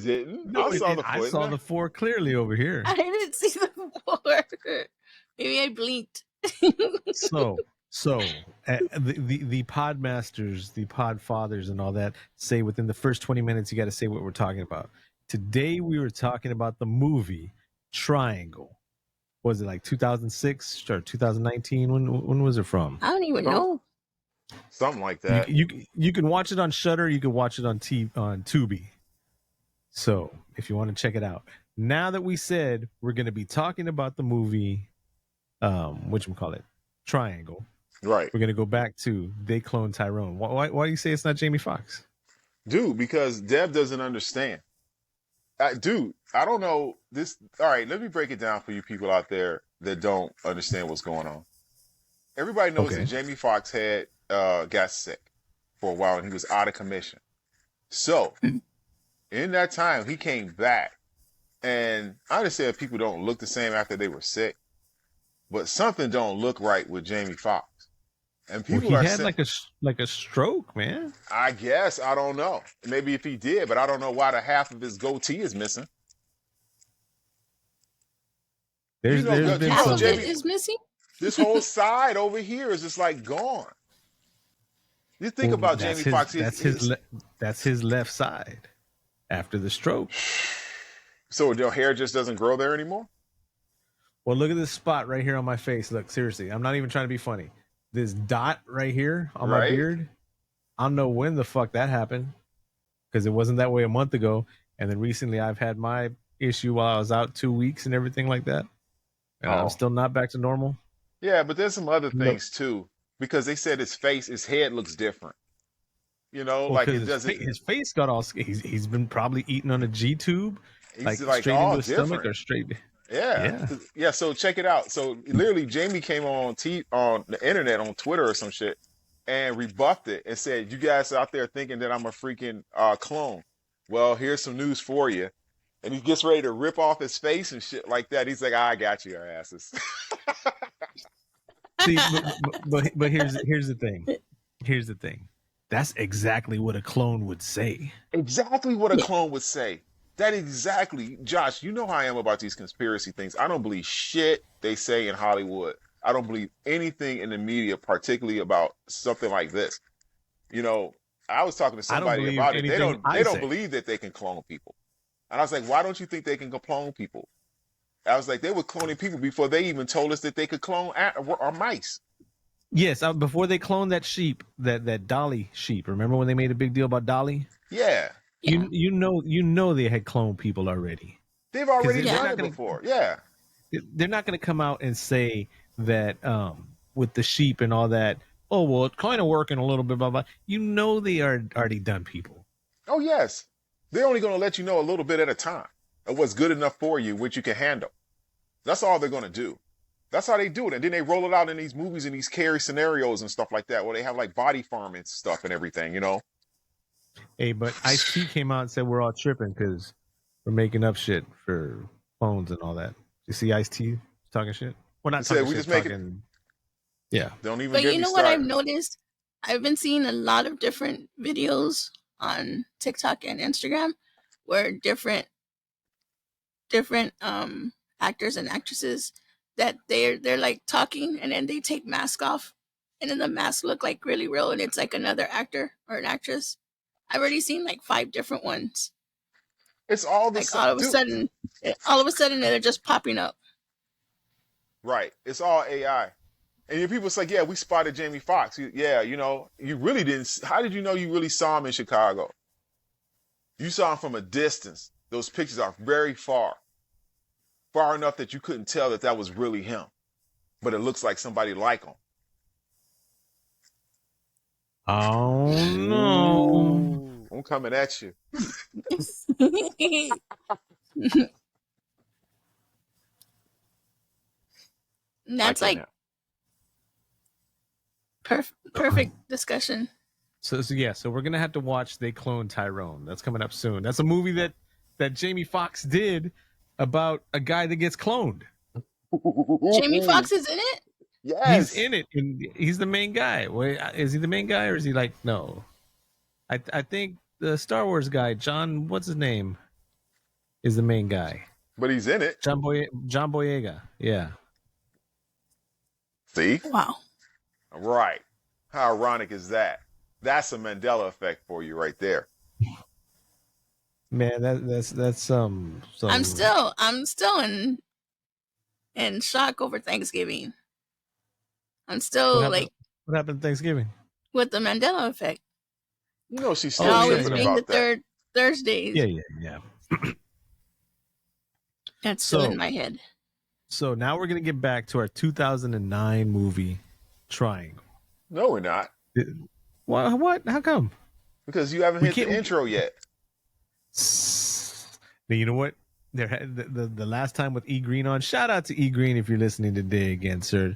didn't. No, I saw the I foot. saw the 4 clearly over here. I didn't see the 4. Maybe I blinked. So the podmasters, the podfathers, and all that say within the first 20 minutes you got to say what we're talking about. Today we were talking about the movie Triangle. Was it like 2006 or 2019? When was it from? I don't even know. Something like that. You can watch it on Shudder. You can watch it on Tubi. So if you want to check it out. Now that we said we're going to be talking about the movie, whatchamacallit, Triangle. Right. We're going to go back to They Cloned Tyrone. Why do you say it's not Jamie Foxx? Dude, because Dev doesn't understand. Dude, I don't know this. All right, let me break it down for you people out there that don't understand what's going on. Everybody knows that Jamie Foxx had got sick for a while and he was out of commission. So in that time, he came back. And I understand people don't look the same after they were sick, but something don't look right with Jamie Foxx. And people he had like a stroke, man. I guess, I don't know. Maybe if he did, but I don't know why the half of his goatee is missing. There's been half of it is missing. This whole side over here is just like gone. You think about Jamie Foxx. That's his left side after the stroke. So your hair just doesn't grow there anymore? Well, look at this spot right here on my face. Look, seriously, I'm not even trying to be funny. This dot right here on my beard, I don't know when the fuck that happened because it wasn't that way a month ago. And then recently I've had my issue while I was out 2 weeks and everything like that. And I'm still not back to normal. Yeah, but there's some other things too, because they said his head looks different. You know, like it doesn't. His face got all. He's been probably eating on a G tube, like straight into his stomach or straight. Yeah. So check it out. So literally, Jamie came on the internet on Twitter or some shit and rebuffed it and said, "You guys out there thinking that I'm a freaking clone? Well, here's some news for you." And he gets ready to rip off his face and shit like that. He's like, "I got you, your asses." See, but here's the thing. Here's the thing. That's exactly what a clone would say. Exactly what a clone would say. That exactly, Josh, you know how I am about these conspiracy things. I don't believe shit they say in Hollywood. I don't believe anything in the media, particularly about something like this. You know, I was talking to somebody about it. They don't believe that they can clone people. And I was like, why don't you think they can clone people? I was like, they were cloning people before they even told us that they could clone or mice. Yes, before they cloned that sheep, that Dolly sheep. Remember when they made a big deal about Dolly? Yeah. You know they had cloned people already. They've already done it before. Yeah. They're not going to come out and say that with the sheep and all that, oh, well, it's kind of working a little bit, blah, blah. You know they are already done people. Oh, yes. They're only going to let you know a little bit at a time of what's good enough for you, which you can handle. That's all they're going to do. That's how they do it. And then they roll it out in these movies and these scary scenarios and stuff like that, where they have like body farming stuff and everything, you know? Hey, but Ice-T came out and said we're all tripping because we're making up shit for phones and all that. You see Ice-T talking shit? Well, not talking shit, talking... Yeah. Don't even But get you know what I've noticed? I've been seeing a lot of different videos on TikTok and Instagram where different actors and actresses that they're like talking and then they take mask off and then the mask look like really real and it's like another actor or an actress. I've already seen like 5 different ones. It's all the like all of a sudden they're just popping up. Right. It's all AI. And your people say, yeah, we spotted Jamie Foxx. Yeah, you know, you really didn't. How did you know you really saw him in Chicago? You saw him from a distance. Those pictures are very far enough that you couldn't tell that was really him. But it looks like somebody like him. Oh, no. I'm coming at you. That's like perfect discussion. So we're going to have to watch They Cloned Tyrone. That's coming up soon. That's a movie that Jamie Foxx did about a guy that gets cloned. Jamie Foxx is in it? Yes. He's in it. And he's the main guy. Wait, is he the main guy or is he like, no? I think the Star Wars guy, John, what's his name? is the main guy. But he's in it. John Boyega. Yeah. See? Wow. Right. How ironic is that? That's a Mandela effect for you right there. Man, that's some. I'm still in shock over Thanksgiving. I'm still what happened Thanksgiving? with the Mandela effect. You know she's It still always tripping being about the that. third Thursdays. Yeah. That's still in my head. So now we're gonna get back to our 2009 movie, Triangle. No, we're not. What? How come? Because you haven't hit the intro yet. Now, you know what? There the last time with E Green on. Shout out to E Green if you're listening today again, sir.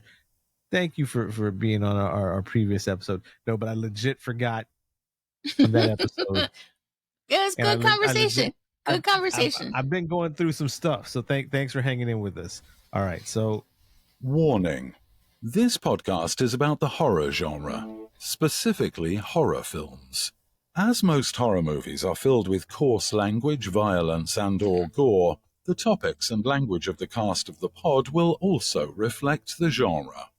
Thank you for being on our previous episode. No, but I legit forgot from that episode. Yeah, it's good conversation. Good conversation. I've been going through some stuff, so thanks for hanging in with us. All right, so warning. This podcast is about the horror genre, specifically horror films. As most horror movies are filled with coarse language, violence, and/or gore, the topics and language of the cast of the pod will also reflect the genre.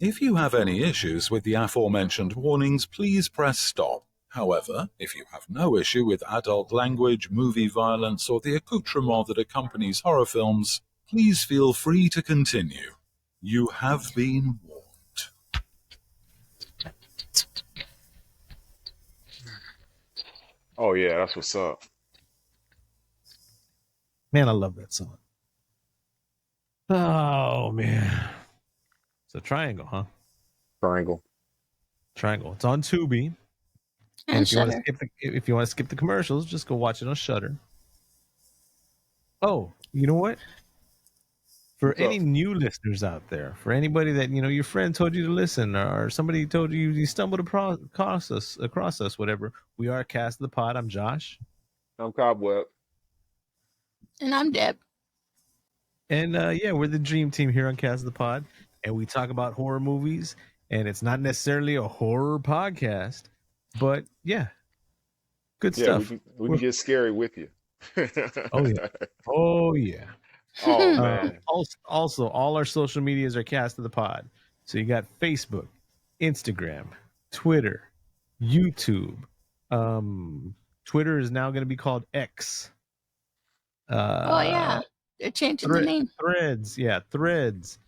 If you have any issues with the aforementioned warnings, please press stop. However, if you have no issue with adult language, movie violence, or the accoutrement that accompanies horror films, please feel free to continue. You have been warned. Oh, yeah, that's what's up. Man, I love that song. Oh, man. So Triangle, huh? Triangle. It's on Tubi. And if you want to skip the commercials, just go watch it on Shudder. Oh, you know what? For any new listeners out there, for anybody that your friend told you to listen, or somebody told you stumbled across us, whatever. We are Cast of the Pod. I'm Josh. I'm Cobweb. And I'm Deb. And we're the dream team here on Cast of the Pod, and we talk about horror movies. And it's not necessarily a horror podcast, but good stuff. We can get scary with you. Oh yeah. Oh man. Also, all our social medias are Cast of the Pod. So you got Facebook, Instagram, Twitter, YouTube. Twitter is now going to be called X. They're changing the name. Threads.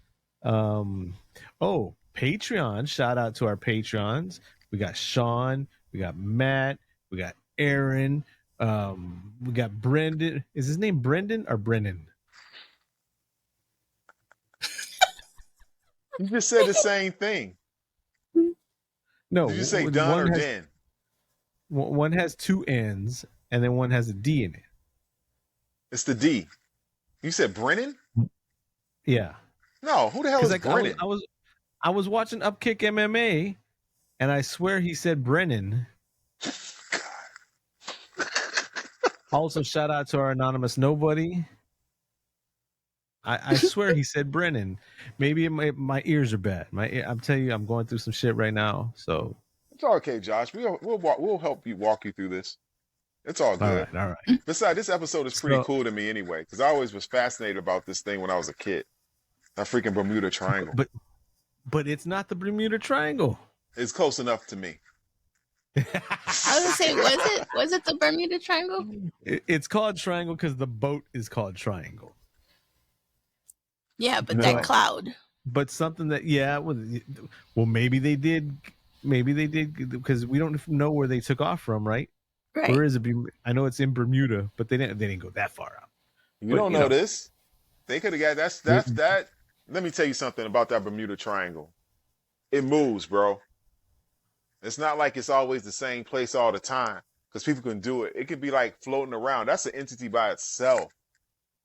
Patreon. Shout out to our Patreons. We got Sean, we got Matt, we got Aaron, we got Brendan. Is his name Brendan or Brennan? You just said the same thing. No. Did you say Don or Dan? One has two N's and then one has a D in it. It's the D. You said Brennan? Yeah. No, who the hell is Brennan? I was watching Upkick MMA, and I swear he said Brennan. Also, shout out to our anonymous nobody. I swear he said Brennan. Maybe my ears are bad. I'm telling you, I'm going through some shit right now. So it's okay, Josh. We'll help you walk you through this. It's all good. All right. Besides, this episode is pretty cool to me anyway, because I always was fascinated about this thing when I was a kid. That freaking Bermuda Triangle. But it's not the Bermuda Triangle. It's close enough to me. I was gonna say, was it the Bermuda Triangle? It's called Triangle because the boat is called Triangle. Yeah, but that cloud. But something that well maybe they did because we don't know where they took off from, right? Right. Where is it? I know it's in Bermuda, but they didn't go that far out. You don't know this. They could have got that's that. Let me tell you something about that Bermuda Triangle. It moves, bro. It's not like it's always the same place all the time because people can do it. It could be like floating around. That's an entity by itself.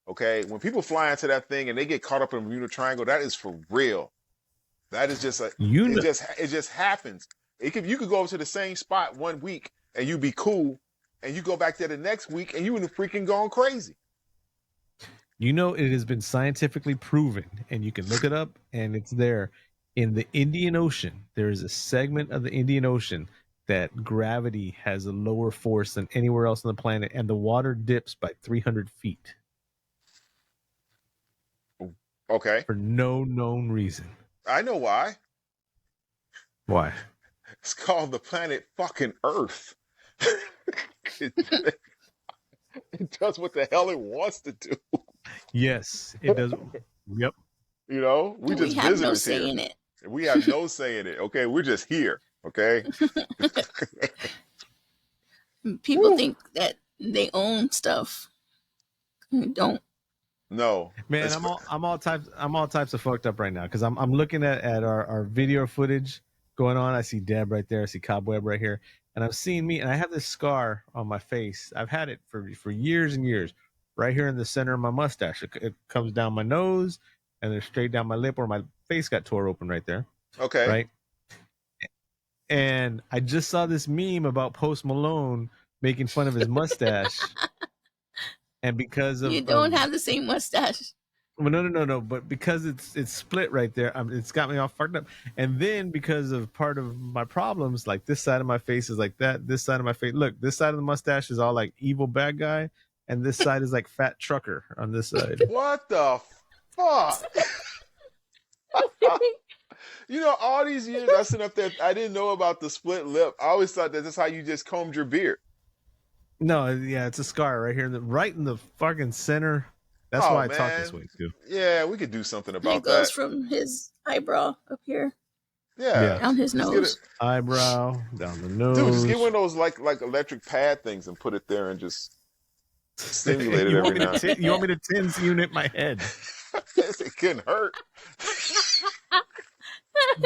Okay? When people fly into that thing and they get caught up in the Bermuda Triangle, that is for real. That is just it just happens. You could go over to the same spot 1 week and you be cool, and you go back there the next week and you in the freaking going crazy. It has been scientifically proven, and you can look it up, and it's there. In the Indian Ocean, there is a segment of the Indian Ocean that gravity has a lower force than anywhere else on the planet, and the water dips by 300 feet. Okay. For no known reason. I know why. Why? It's called the planet fucking Earth. it, it does what the hell it wants to do. Yes, it does. Yep. You know, we And we just have no visitors say here. in it. We have no say in it. Okay, we're just here. Okay. People Woo. think that they own stuff. They don't. No, Man, it's I'm all types of fucked up right now because I'm looking at our video footage going on. I see Deb right there. I see Cobweb right here, and I'm seeing me, and I have this scar on my face. I've had it for years and years, right here in the center of my mustache. It comes down my nose and then straight down my lip where my face got tore open right there. okay. Right. And I just saw this meme about Post Malone making fun of his mustache. And because of You don't have the same mustache. well, no. But because it's split right there, it's got me all fucked up. And then because of part of my problems, like this side of my face is like that. This side of my face, look, this side of the mustache is all like evil bad guy, and this side is like fat trucker on this side. What the fuck? You know, all these years I sit up there, I didn't know about the split lip. I always thought that that's how you just combed your beard. No, yeah, it's a scar right here, right in the fucking center. That's Oh, why I talk man. this way too. Yeah, we could do something And about it goes that. from his eyebrow up here Yeah. down his Just get nose. Eyebrow down the nose. Dude, just get one of those like electric pad things and put it there and just stimulate it you, every want now. you want me to TENS unit my head? It couldn't hurt.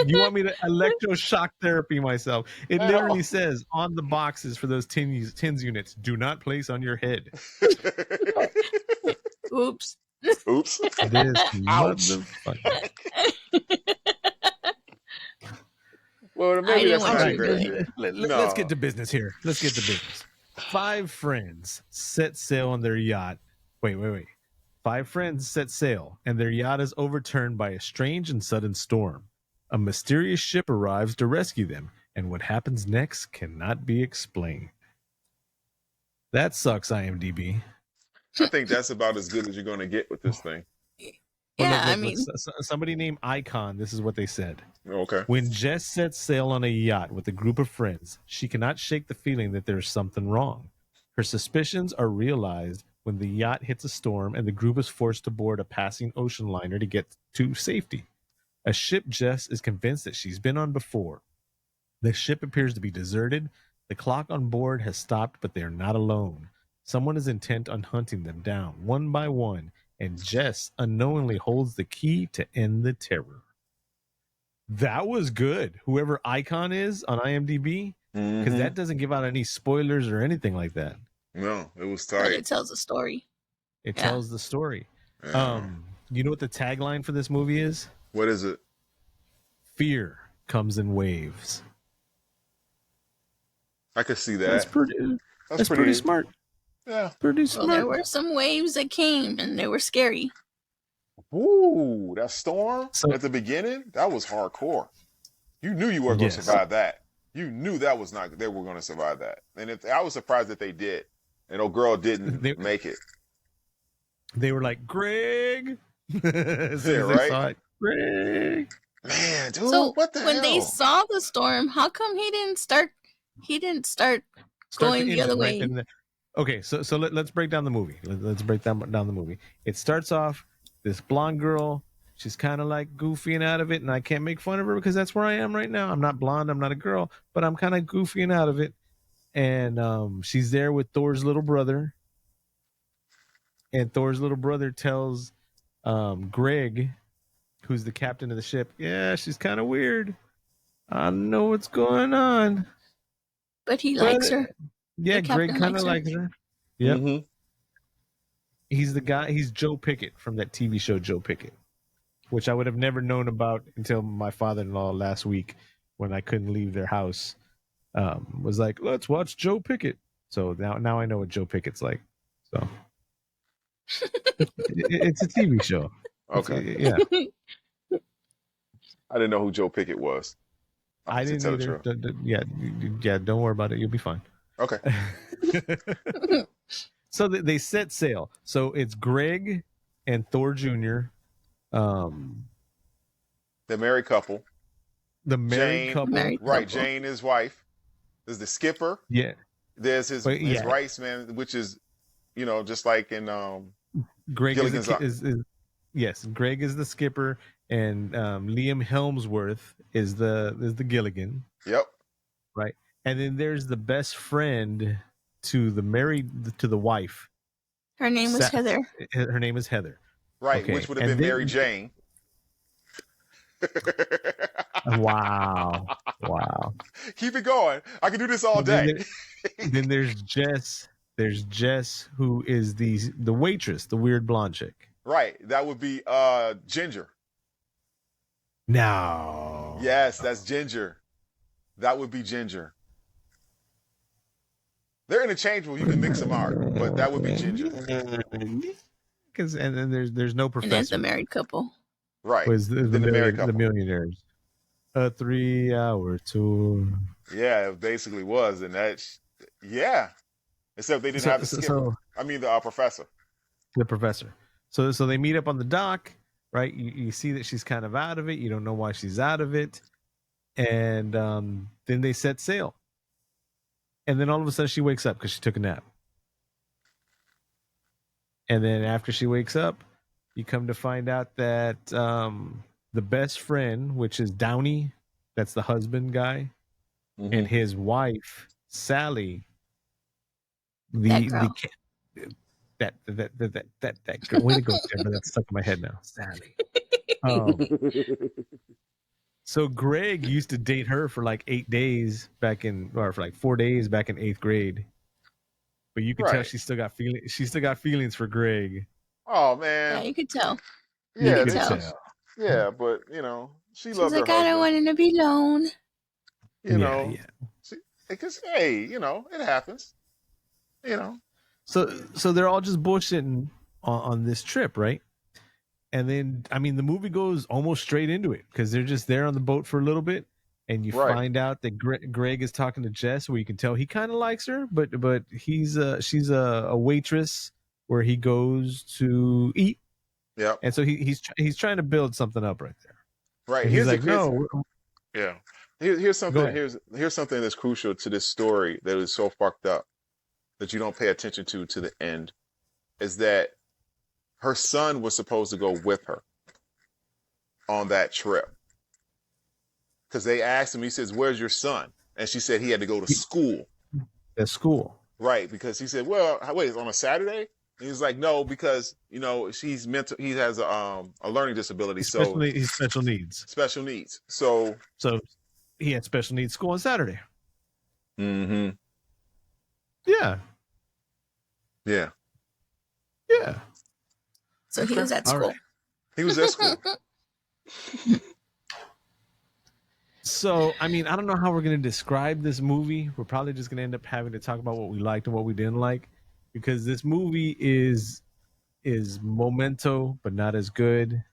You want me to electroshock therapy myself? It Hell. literally says on the boxes for those TENS units, do not place on your head. Oops. Oops. It is Ouch. motherfucker. Well, I maybe didn't that's want not you to great. do it. Let's get to business here. Let's get to business. 5 friends set sail on their yacht. Wait. 5 friends set sail, and their yacht is overturned by a strange and sudden storm. A mysterious ship arrives to rescue them, and what happens next cannot be explained. That sucks, IMDb. I think that's about as good as you're going to get with this thing. Yeah, Look, I mean, somebody named Icon, this is what they said. Okay. When Jess sets sail on a yacht with a group of friends, she cannot shake the feeling that there's something wrong. Her suspicions are realized when the yacht hits a storm and the group is forced to board a passing ocean liner to get to safety. A ship Jess is convinced that she's been on before. The ship appears to be deserted. The clock on board has stopped, but they are not alone. Someone is intent on hunting them down one by one, and Jess unknowingly holds the key to end the terror. That was good. Whoever Icon is on IMDb, because that doesn't give out any spoilers or anything like that. No, it was but tight. it tells a story. It Yeah. tells the story. Yeah. You know what the tagline for this movie is? What is it? Fear comes in waves. I could see that. That's pretty smart. Yeah. Pretty Well, smart. there were some waves that came and they were scary. Ooh, that storm So- at the beginning, that was hardcore. You knew you weren't going to Yes. survive that. You knew that was not. They were going to survive that. And if I was surprised that they did, and old girl didn't They- make it. They were like, Greg. As soon Yeah, as they right? saw it, Greg. Man, dude, So what the when hell? they saw the storm, how come he didn't start? He didn't start Start going the other engine, right? way. And okay, so let's break down the movie. Let's break down the movie. It starts off this blonde girl. She's kind of like goofy and out of it, and I can't make fun of her because that's where I am right now. I'm not blonde. I'm not a girl, but I'm kind of goofy and out of it. And she's there with Thor's little brother. And Thor's little brother tells Greg, who's the captain of the ship, yeah, she's kind of weird. I don't know what's going on. But he But- likes her. Yeah, The Greg captain kind of likes likes her. Yep. Mhm. He's the guy. He's Joe Pickett from that TV show Joe Pickett, which I would have never known about until my father-in-law last week when I couldn't leave their house. Was like, let's watch Joe Pickett. So now I know what Joe Pickett's like. So it's a TV show. Okay. Yeah, I didn't know who Joe Pickett was. I To didn't tell the either. truth. Yeah. Don't worry about it. You'll be fine. Okay. So they set sail. So it's Greg and Thor Jr. Um, The married couple. the married Jane, couple. Married right? couple. Jane, his wife. There's the skipper. Yeah. There's his But yeah, rice man, which is, just like in Greg is Gilligan's. yes, Greg is the skipper, and Liam Helmsworth is the Gilligan, Yep. right? And then there's the best friend to the wife. Her name was Heather. Her name is Heather. Right, Okay. which would have been Mary Jane. Wow. Keep it going. I can do this all day. Then there's Jess. There's Jess, who is the waitress, the weird blonde chick. Right. That would be Ginger. No. Yes, that's Ginger. That would be Ginger. They're interchangeable. You can mix them out, but that would be Ginger. Because and then there's no professor. And there's the married couple. Right. Was the married couple. The millionaires. A 3-hour tour. Yeah, it basically was, and except they didn't have the skipper. The professor. The professor. So they meet up on the dock, right? You see that she's kind of out of it. You don't know why she's out of it, and then they set sail. And then all of a sudden she wakes up because she took a nap. And then after she wakes up, you come to find out that the best friend, which is Downey, that's the husband guy, and his wife, Sally, that girl. Way to go, Sarah. That's stuck in my head now. Sally. So Greg used to date her for like 8 days for like 4 days back in 8th grade. But you can tell she still got feelings. She still got feelings for Greg. Oh man. Yeah, you could tell. Yeah, you could tell. Yeah, but she's loved like, her I husband. don't want him to be alone. Because it happens. So they're all just bullshitting on this trip, right? And then the movie goes almost straight into it because they're just there on the boat for a little bit, and you find out that Greg is talking to Jess, where you can tell he kind of likes her, but she's a waitress where he goes to eat. Yeah. And so he's trying to build something up right there. Right. And he's like, no. Yeah. Here's something. Here's something that's crucial to this story that is so fucked up that you don't pay attention to the end, is that her son was supposed to go with her on that trip. Because they asked him, he says, "Where's your son?" And she said he had to go to school. At school. Right, because he said, "Well, wait, it's on a Saturday?" And he's like, "No, because he has a learning disability, He's special needs. Special needs. So he had special needs school on Saturday. Mm-hmm. Yeah. Yeah. Yeah. So he was at school. Right. He was at school. So, I don't know how we're going to describe this movie. We're probably just going to end up having to talk about what we liked and what we didn't like, because this movie is Memento, but not as good.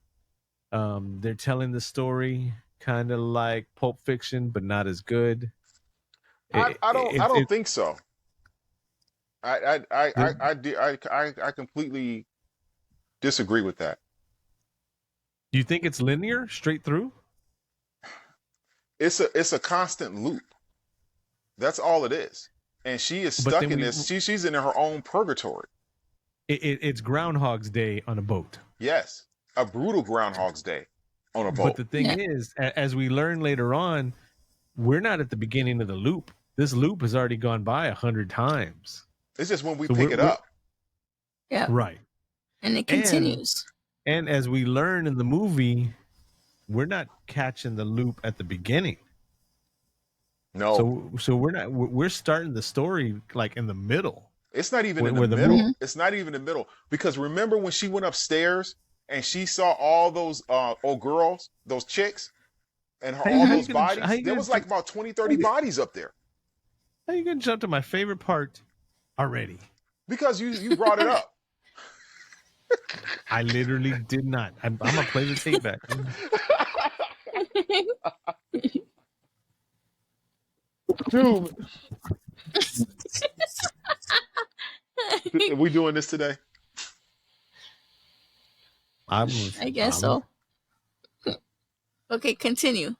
They're telling the story kind of like Pulp Fiction, but not as good. I don't think so. I completely disagree with that. Do you think it's linear, straight through? It's a constant loop. That's all it is. And she is stuck in this. She's in her own purgatory. It's Groundhog's Day on a boat. Yes, a brutal Groundhog's Day on a boat. But the thing is, as we learn later on, we're not at the beginning of the loop. This loop has already gone by 100 times. It's just when we pick it up. Yeah. Right. And it continues. And as we learn in the movie, we're not catching the loop at the beginning. No. So we're starting the story like in the middle. It's not even in the middle. It's not even in the middle. Because remember when she went upstairs and she saw all those old girls, those chicks, and all those bodies? There was like about 20, 30 bodies up there. How are you going to jump to my favorite part already? Because you brought it up. I literally did not. I'm going to play the tape back. Dude. Are we doing this today? I guess so. Okay, continue.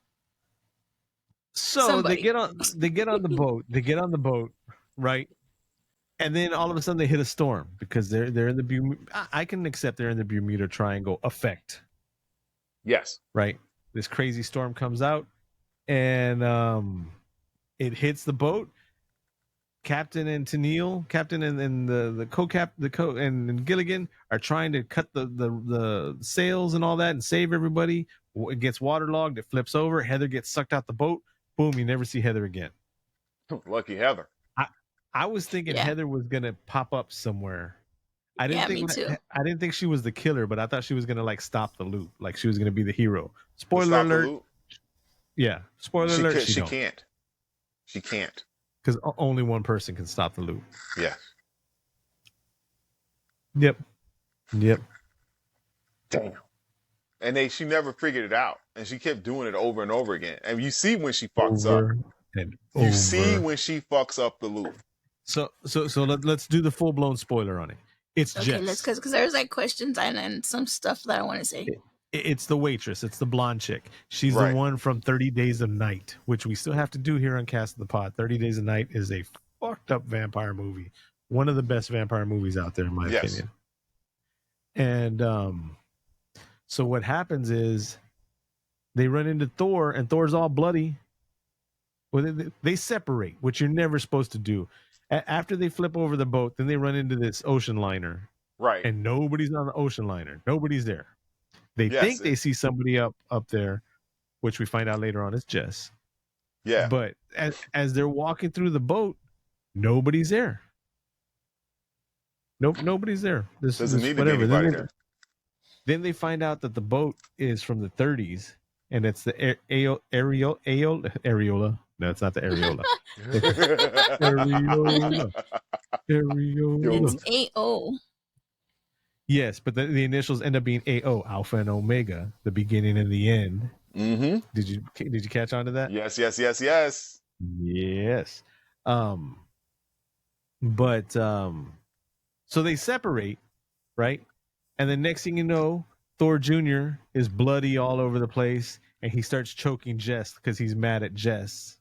So Somebody. they get on the boat. They get on the boat, right? And then all of a sudden they hit a storm because they're in the I can accept they're in the Bermuda Triangle effect, Yes. right? This crazy storm comes out and it hits the boat. Captain and Tennille, Captain and the co-cap, and Gilligan are trying to cut the sails and all that and save everybody. It gets waterlogged. It flips over. Heather gets sucked out the boat. Boom! You never see Heather again. Lucky Heather. I was thinking Yeah. Heather was gonna pop up somewhere. I didn't me too. think she was the killer, but I thought she was gonna like stop the loop, like she was gonna be the hero. Spoiler alert! Yeah, spoiler alert. She can't. She can't. Because only one person can stop the loop. Yes. Yep. Damn. And she never figured it out, and she kept doing it over and over again. And you see when she fucks up. You see when she fucks up the loop. So let's do the full blown spoiler on it. It's okay. Jess. Let's because there's like questions and some stuff that I want to say. It's the waitress. It's the blonde chick. She's Right. the one from 30 Days of Night, which we still have to do here on Cast of the Pod. 30 Days of Night is a fucked up vampire movie. One of the best vampire movies out there, in my opinion. And so what happens is they run into Thor, and Thor's all bloody. Well, they separate, which you're never supposed to do. After they flip over the boat, then they run into this ocean liner. Right. And nobody's on the ocean liner. Nobody's there. They think they see somebody up there, which we find out later on is Jess. Yeah. But as they're walking through the boat, nobody's there. Nope, nobody's there. Doesn't need to be anybody there. Then they find out that the boat is from the 30s, and it's the areola. No, it's not the areola. Areola. It's AO. Yes, but the initials end up being AO, Alpha and Omega, the beginning and the end. Mm-hmm. Did you catch on to that? Yes. Yes. So they separate, right? And the next thing you know, Thor Jr. is bloody all over the place, and he starts choking Jess because he's mad at Jess,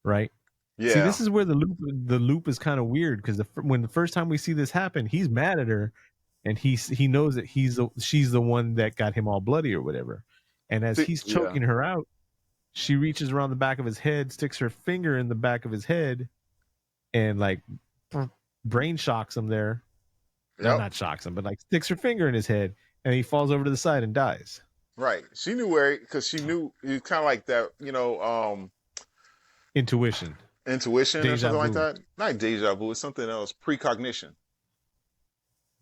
right? Yeah. See, this is where the loop is kind of weird because when the first time we see this happen, he's mad at her, and he knows that she's the one that got him all bloody or whatever. And as he's choking her out, she reaches around the back of his head, sticks her finger in the back of his head, and like brain shocks him there. Yep. No, not shocks him, but like sticks her finger in his head, and he falls over to the side and dies. Right. She knew where, because she knew it was kind of like that, intuition or something vu. like that. Not deja vu. It's something else. Precognition.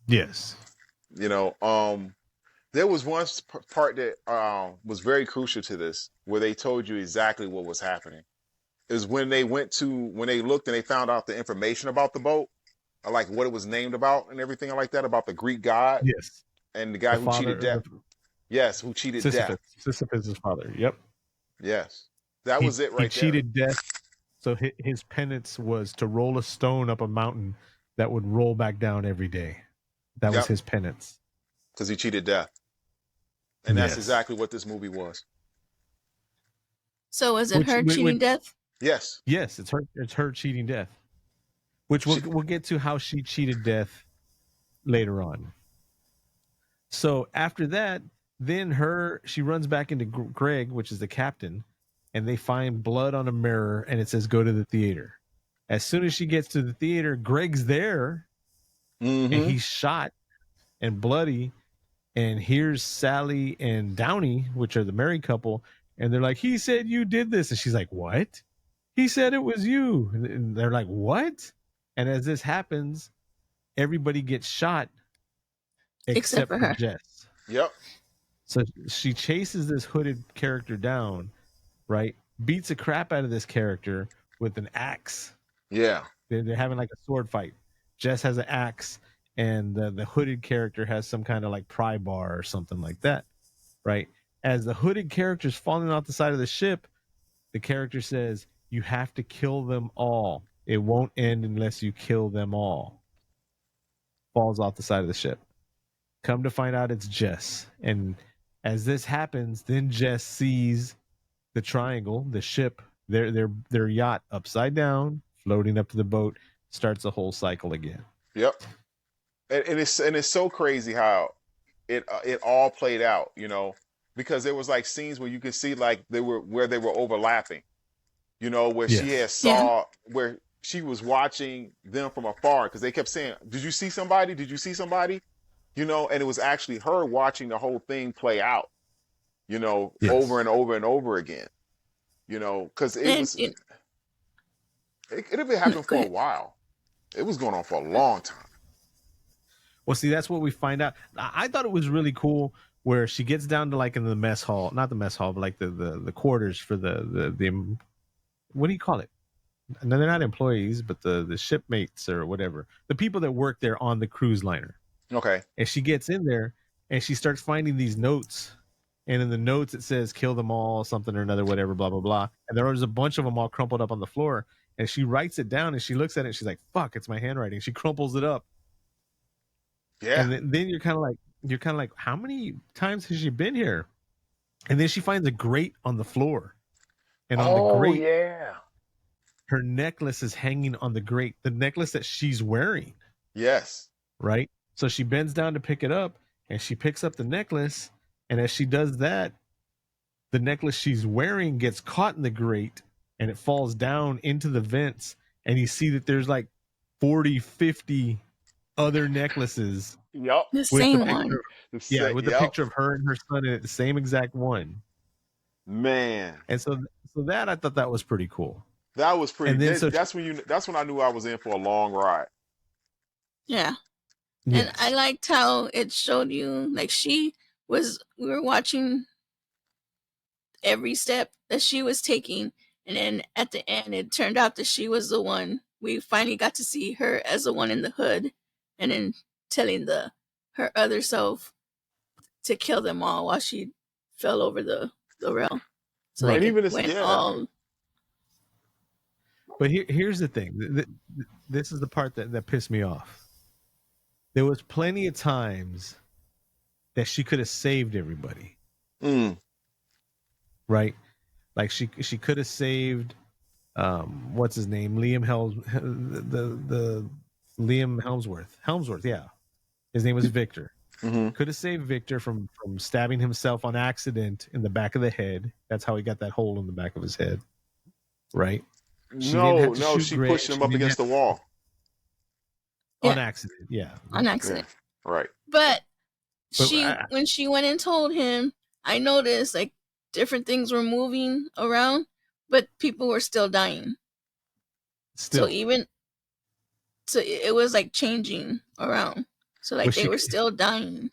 Yes. There was one part that was very crucial to this, where they told you exactly what was happening. Is when they looked and they found out the information about the boat, like what it was named about and everything like that, about the Greek god. Yes. And the guy who cheated death. Yes, who cheated death. Sisyphus' father. Yep. Yes. That was it right there. He cheated death. So his penance was to roll a stone up a mountain that would roll back down every day. That was his penance. Because he cheated death. And that's exactly what this movie was. So is it her cheating death? Yes. Yes, it's her cheating death. Which we'll get to how she cheated death later on. So after that, then she runs back into Greg, which is the captain, and they find blood on a mirror, and it says go to the theater. As soon as she gets to the theater, Greg's there, and he's shot and bloody, and here's Sally and Downey, which are the married couple, and they're like, he said you did this, and she's like, what? He said it was you. And they're like, what? And as this happens, everybody gets shot except for her. Jess. Yep. So she chases this hooded character down, right? Beats the crap out of this character with an axe. Yeah. They're having like a sword fight. Jess has an axe, and the hooded character has some kind of like pry bar or something like that, right? As the hooded character's falling off the side of the ship, the character says, you have to kill them all. It won't end unless you kill them all. Falls off the side of the ship. Come to find out it's Jess. And As this happens, then Jess sees the triangle, the ship, their yacht upside down, floating up to the boat, starts the whole cycle again. Yep. And it's so crazy how it all played out, because there was like scenes where you could see like they were overlapping, where she had saw where she was watching them from afar because they kept saying, "Did you see somebody? Did you see somebody?" And it was actually her watching the whole thing play out, over and over and over again, because it had been happening for a while. It was going on for a long time. Well, see, that's what we find out. I thought it was really cool where she gets down to like in the mess hall, not the mess hall, but like the quarters for the what do you call it? No, they're not employees, but the shipmates or whatever, the people that work there on the cruise liner. Okay. And she gets in there and she starts finding these notes. And in the notes, it says, kill them all, something or another, whatever, blah, blah, blah. And there's a bunch of them all crumpled up on the floor. And she writes it down and she looks at it and she's like, fuck, it's my handwriting. She crumples it up. Yeah. And then you're kind of like, how many times has she been here? And then she finds a grate on the floor. And on the grate, her necklace is hanging on the grate, the necklace that she's wearing. Yes. Right? So she bends down to pick it up and she picks up the necklace. And as she does that, the necklace she's wearing gets caught in the grate and it falls down into the vents. And you see that there's like 40, 50 other necklaces. Yep. The same one. With the picture of her and her son in it, the same exact one. Man. And so that I thought that was pretty cool. That was pretty. And then, that's when I knew I was in for a long ride. Yeah. Yes. And I liked how it showed you, like we were watching every step that she was taking. And then at the end, it turned out that she was the one. We finally got to see her as the one in the hood and then telling her other self to kill them all while she fell over the rail. So right. like Even all. But here's the thing. This is the part that pissed me off. There was plenty of times that she could have saved everybody. Right? Like she could have saved what's his name? Liam Helmsworth, yeah. His name was Victor. Mm-hmm. Could have saved Victor from stabbing himself on accident in the back of the head. That's how he got that hole in the back of his head. Right? She pushed him up against the wall. On accident, yeah. On accident. Yeah. Right. But when she went and told him, I noticed like different things were moving around, but people were still dying. So it was like changing around. So like they were still dying.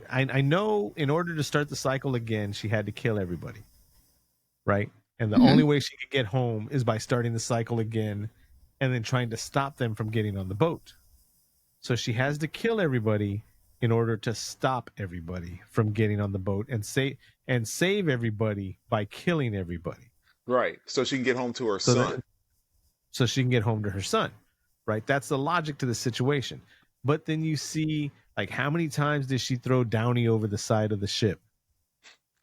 I know in order to start the cycle again, she had to kill everybody. Right? And the only way she could get home is by starting the cycle again and then trying to stop them from getting on the boat. So she has to kill everybody in order to stop everybody from getting on the boat and save everybody by killing everybody. Right. So she can get home to her son. So she can get home to her son. Right? That's the logic to the situation. But then you see, like, how many times did she throw Downey over the side of the ship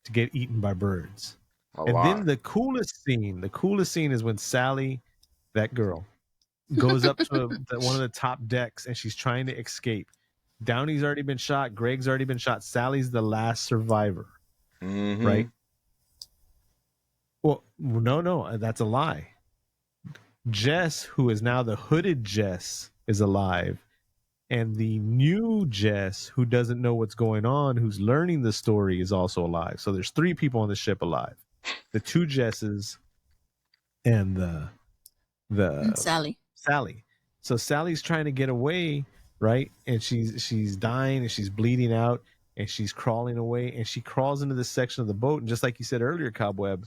to get eaten by birds? Then the coolest scene is when Sally, that girl, goes up to one of the top decks and she's trying to escape. Downey's already been shot. Greg's already been shot. Sally's the last survivor. Mm-hmm. Right? Well, no, that's a lie. Jess, who is now the hooded Jess, is alive. And the new Jess, who doesn't know what's going on, who's learning the story, is also alive. So there's 3 people on the ship alive. The 2 Jesses and and Sally. So Sally's trying to get away, right? And she's dying and she's bleeding out and she's crawling away and she crawls into this section of the boat. And just like you said earlier, Cobweb,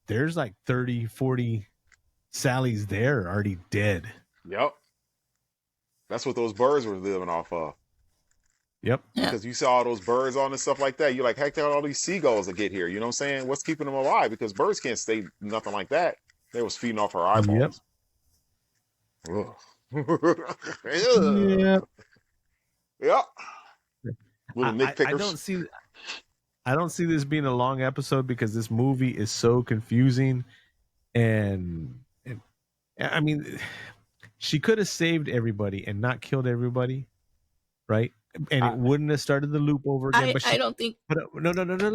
there's like 30, 40 Sallys there already dead. Yep. That's what those birds were living off of. Yep. Because you saw all those birds on and stuff like that. You're like, heck, all these seagulls that get here. You know what I'm saying? What's keeping them alive? Because birds can't stay nothing like that. They was feeding off her eyeballs. Yep. Yep. Little I don't see this being a long episode because this movie is so confusing, and I mean, she could have saved everybody and not killed everybody, right? And it wouldn't have started the loop over again. But I don't think. But no.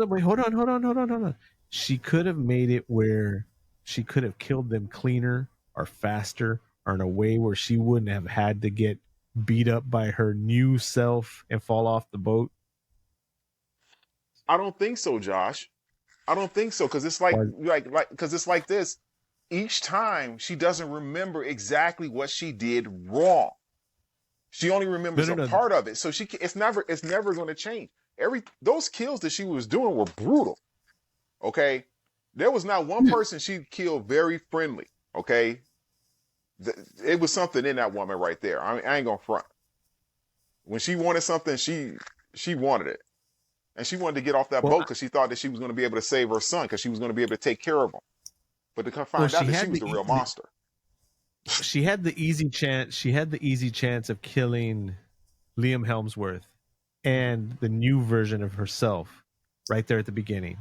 Wait, hold on. She could have made it where she could have killed them cleaner or faster or in a way where she wouldn't have had to get beat up by her new self and fall off the boat. I don't think so, Josh. I don't think so because it's like because it's like this. Each time she doesn't remember exactly what she did wrong. She only remembers a part of it, so it's never going to change. Those kills that she was doing were brutal. Okay, there was not one person she killed very friendly. Okay, it was something in that woman right there. I ain't gonna front. When she wanted something, she wanted it, and she wanted to get off that boat because she thought that she was going to be able to save her son because she was going to be able to take care of him. But to find out that she was the real monster. She had the easy chance. She had the easy chance of killing Liam Hemsworth and the new version of herself right there at the beginning.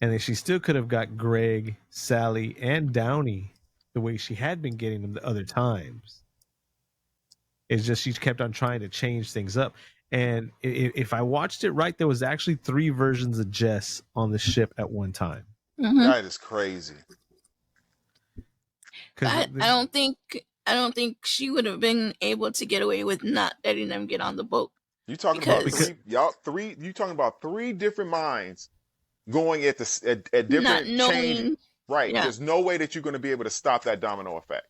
And then she still could have got Greg, Sally, and Downey the way she had been getting them the other times. It's just she kept on trying to change things up. And if I watched it right, there was actually 3 versions of Jess on the ship at one time. Mm-hmm. That is crazy. I don't think she would have been able to get away with not letting them get on the boat. You talking about three? You talking about 3 different minds going at different changes? Right. Yeah. There's no way that you're going to be able to stop that domino effect.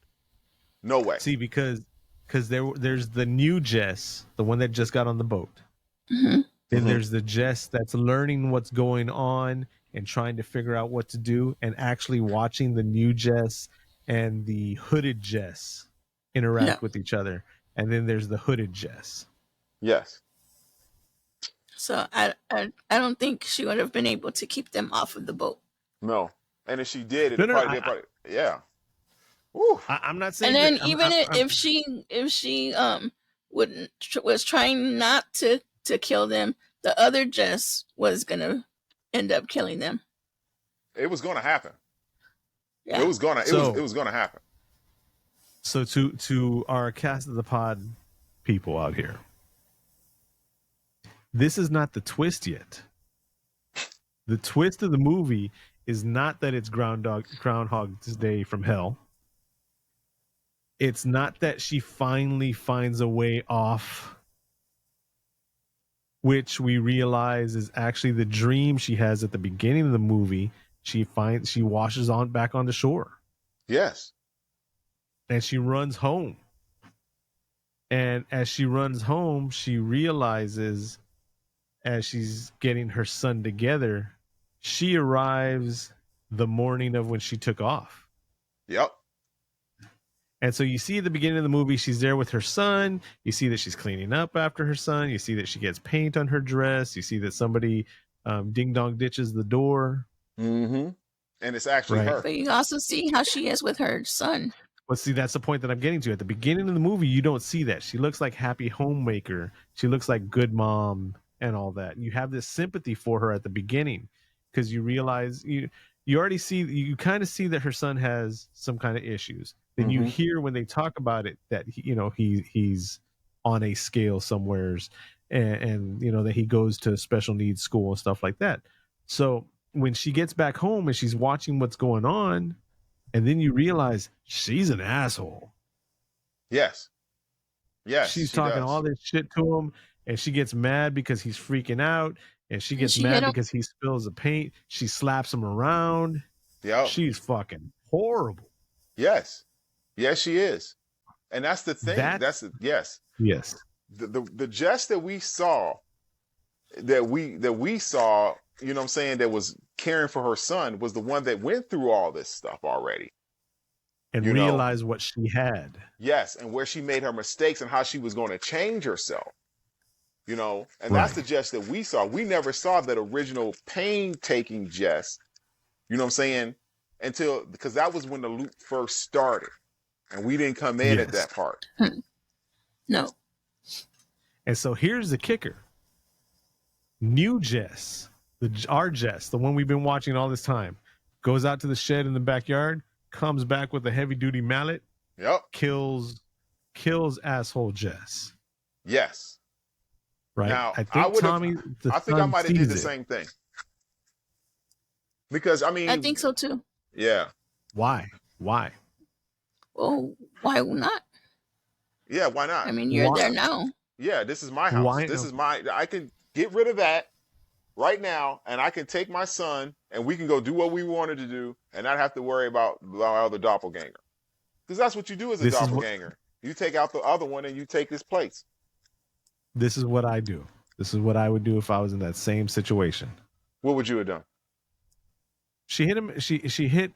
No way. See, because there's the new Jess, the one that just got on the boat. Mm-hmm. Then there's the Jess that's learning what's going on and trying to figure out what to do, and actually watching the new Jess and the hooded Jess interact with each other. And then there's the hooded Jess. Yes. So I don't think she would have been able to keep them off of the boat. No. And if she did, yeah. Woo. I'm not saying. And then if she was trying not to kill them, the other Jess was gonna end up killing them. It was gonna happen. Yeah. It was gonna happen. So to our cast of the pod people out here, this is not the twist yet. The twist of the movie is not that it's Groundhog's Day from hell. It's not that she finally finds a way off, which we realize is actually the dream she has at the beginning of the movie. She washes on back on the shore. Yes. And she runs home. And as she runs home, she realizes, as she's getting her son together, she arrives the morning of when she took off. Yep. And so you see at the beginning of the movie, she's there with her son. You see that she's cleaning up after her son. You see that she gets paint on her dress. You see that somebody ding dong ditches the door. Mm-hmm. And it's actually her. But you also see how she is with her son. Well, see, that's the point that I'm getting to. At the beginning of the movie, you don't see that. She looks like happy homemaker. She looks like good mom and all that. And you have this sympathy for her at the beginning because you realize you already see, you kind of see that her son has some kind of issues. Then you hear when they talk about it that he's on a scale somewheres, and that he goes to special needs school and stuff like that. So when she gets back home and she's watching what's going on, and then you realize she's an asshole. Yes. Yes. She's talking all this shit to him, and she gets mad because he's freaking out, and she gets mad because he spills the paint. She slaps him around. Yeah. She's fucking horrible. Yes. Yes, she is. And that's the thing. Yes. Yes. The Jess that we saw, you know what I'm saying, that was caring for her son was the one that went through all this stuff already. And realized what she had. Yes, and where she made her mistakes and how she was going to change herself. And that's the Jess that we saw. We never saw that original pain-taking Jess, you know what I'm saying, because that was when the loop first started. And we didn't come in at that part. No. And so here's the kicker. New Jess, our Jess, the one we've been watching all this time, goes out to the shed in the backyard, comes back with a heavy duty mallet, Yep. kills asshole Jess. Yes. Right. Now, I think Tommy, I think I might have did the it. same thing. Because I mean, I think so too. Yeah. Why? Well, why not? Yeah, why not? I mean, you're there now. Yeah, this is my house. I can get rid of that right now, and I can take my son, and we can go do what we wanted to do, and not have to worry about our other doppelganger. Because that's what you do as a doppelganger. You take out the other one, and you take his place. This is what I do. This is what I would do if I was in that same situation. What would you have done? She hit him. She hit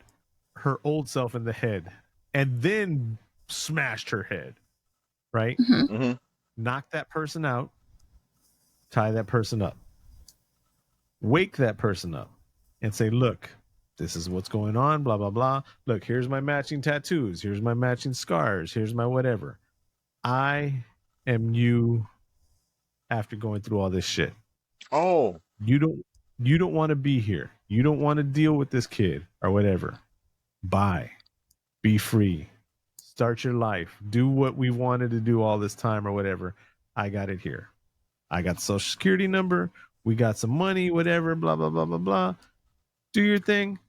her old self in the head, and then smashed her head. Right? Mm-hmm. Mm-hmm. Knock that person out. Tie that person up. Wake that person up, and say, "Look, this is what's going on. Blah blah blah. Look, here's my matching tattoos. Here's my matching scars. Here's my whatever. I am you." After going through all this shit, you don't want to be here. You don't want to deal with this kid or whatever. Bye. Be free. Start your life. Do what we wanted to do all this time or whatever. I got it here. I got the social security number. We got some money, whatever. Blah blah blah blah blah. Do your thing,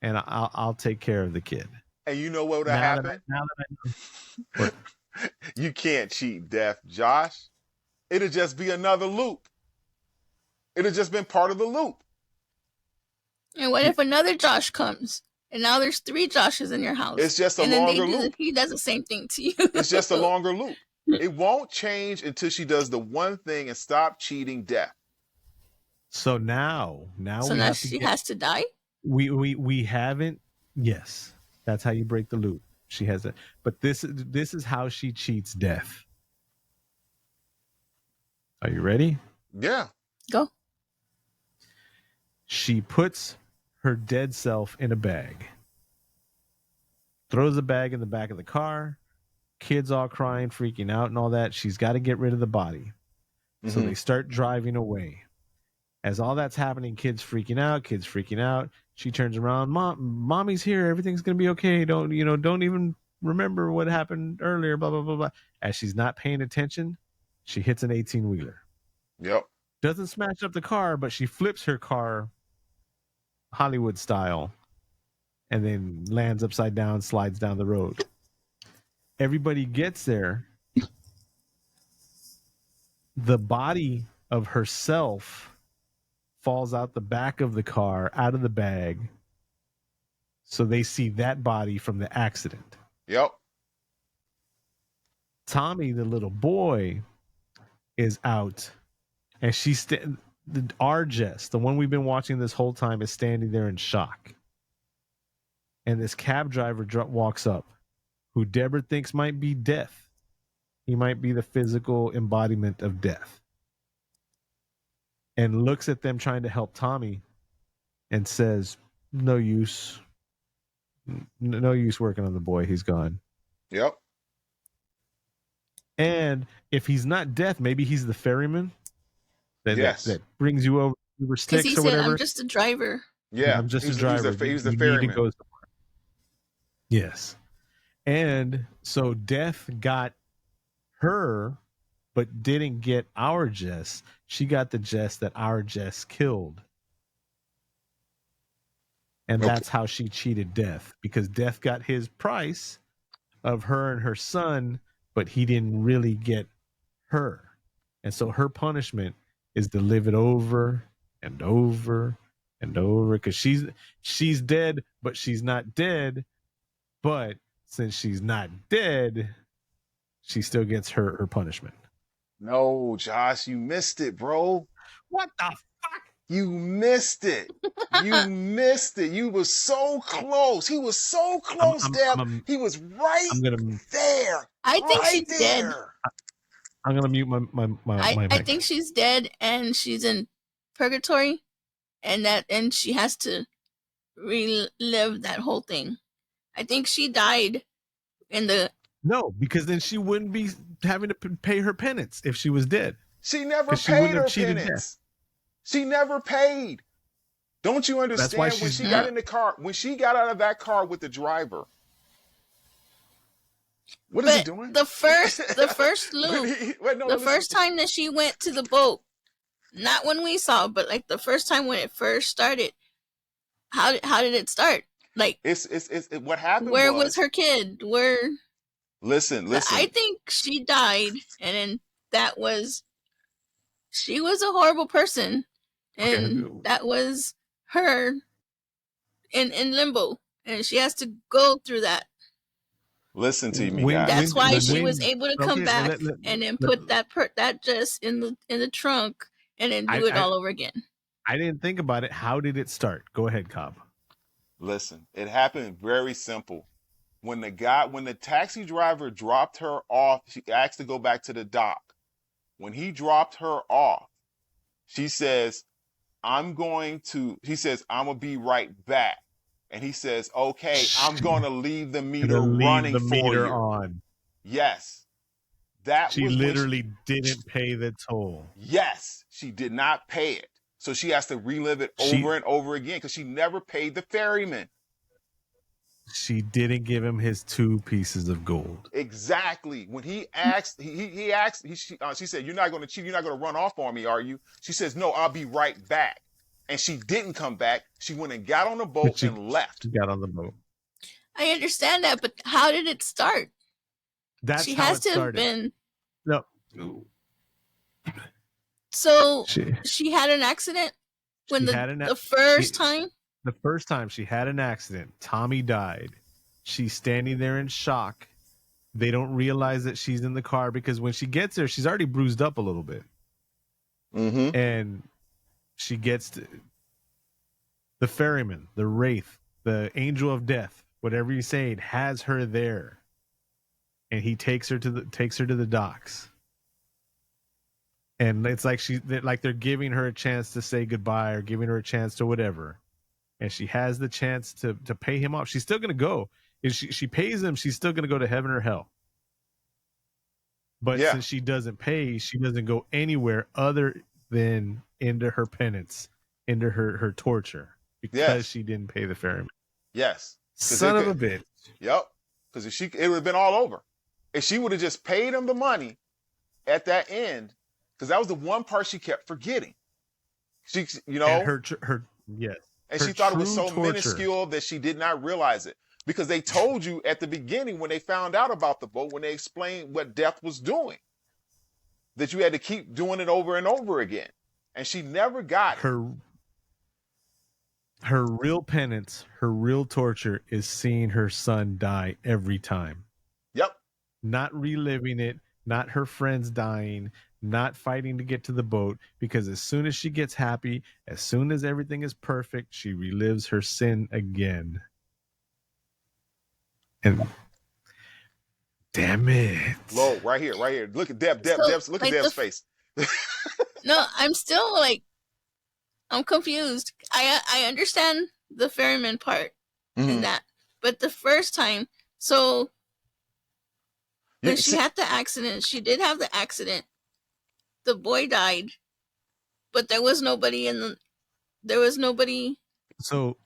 and I'll take care of the kid. And you know what would have happened? Now that I know. You can't cheat death, Josh. It'll just be another loop. It'll just been part of the loop. And what if another Josh comes? And now there's 3 Joshes in your house. It's just a longer loop. He does the same thing to you. It's just a longer loop. It won't change until she does the one thing and stop cheating death. So now she has to die? We haven't. Yes, that's how you break the loop. She has it, but this is how she cheats death. Are you ready? Yeah. Go. She puts her dead self in a bag. Throws the bag in the back of the car. Kids all crying, freaking out and all that. She's got to get rid of the body. Mm-hmm. So they start driving away. As all that's happening, kids freaking out. She turns around. Mommy's here. Everything's going to be okay. Don't even remember what happened earlier, blah, blah, blah, blah. As she's not paying attention, she hits an 18-wheeler. Yep. Doesn't smash up the car, but she flips her car Hollywood style and then lands upside down, slides down the road. Everybody gets there. The body of herself falls out the back of the car, out of the bag. So they see that body from the accident. Yep. Tommy, the little boy, is out, and our Jess, the one we've been watching this whole time, is standing there in shock. And this cab driver walks up, who Deborah thinks might be death. He might be the physical embodiment of death. And looks at them trying to help Tommy and says, "No use. No use working on the boy. He's gone." Yep. And if he's not death, maybe he's the ferryman that brings you over sticks he or said, whatever. "I'm just a driver." Yeah, I'm just a driver. He was the ferryman. Yes. And so death got her, but didn't get our Jess. She got the Jess that our Jess killed. And that's how she cheated death, because death got his price of her and her son, but he didn't really get her. And so her punishment is to live it over and over and over, because she's dead, but she's not dead. But since she's not dead, she still gets her punishment. No, Josh, you missed it, bro. What the fuck? You missed it. You missed it. You were so close. He was so close, Deb. He was right there. I think she's dead. I'm gonna mute my mic. I think she's dead and she's in purgatory, and she has to relive that whole thing. I think she died in the... No, because then she wouldn't be having to pay her penance if she was dead. She never paid her penance. She never paid. Don't you That's why understand when she's she got in the car, when she got out of that car with the driver? What is he But doing? the first loop, the first time that she went to the boat, not when we saw, but like the first time when it first started, how did it start? Like, it's what happened where was her kid? Where? Listen. I think she died, and then she was a horrible person, and okay. that was her in limbo, and she has to go through that. Listen to me, guys. That's why she was able to come back and then put that Jess in the trunk and then do it all over again. I didn't think about it. How did it start? Go ahead, Cobb. Listen, it happened very simple. When the taxi driver dropped her off, she asked to go back to the dock. When he dropped her off, she says, I'm going to be right back. And he says, okay, I'm going to leave the meter running for you. On. Yes. She literally didn't pay the toll. Yes, she did not pay it. So she has to relive it over and over again because she never paid the ferryman. She didn't give him his 2 pieces of gold. Exactly. When he asked, she said, you're not going to cheat. You're not going to run off on me, are you? She says, no, I'll be right back. And she didn't come back. She went and got on the boat and left. She got on the boat. I understand that, but how did it start? She has to have been. No. So she had an accident when the first time? The first time she had an accident, Tommy died. She's standing there in shock. They don't realize that she's in the car because when she gets there, she's already bruised up a little bit. Mm-hmm. And she gets to the ferryman, the wraith, the angel of death, whatever you're saying, has her there. And he takes her to the docks. And it's like they're giving her a chance to say goodbye or giving her a chance to whatever. And she has the chance to pay him off. She's still going to go. If she pays him, she's still going to go to heaven or hell. But since she doesn't pay, she doesn't go anywhere other than into her penance, into her torture, because she didn't pay the ferryman. Yes. Son of a bitch. Yep. Because it would have been all over. If she would have just paid him the money at that end, because that was the one part she kept forgetting. She, and her yes. And she thought it was so minuscule that she did not realize it. Because they told you at the beginning when they found out about the boat, when they explained what death was doing, that you had to keep doing it over and over again. And she never got her real penance, her real torture is seeing her son die every time. Yep. Not reliving it, not her friends dying, not fighting to get to the boat, because as soon as she gets happy, as soon as everything is perfect, she relives her sin again. And damn it. Low, right here. Look at Deb. Look at Deb's face. No, I'm still I'm confused. I understand the ferryman part in that. But the first time, so when she had the accident, she did have the accident. The boy died, but there was nobody in the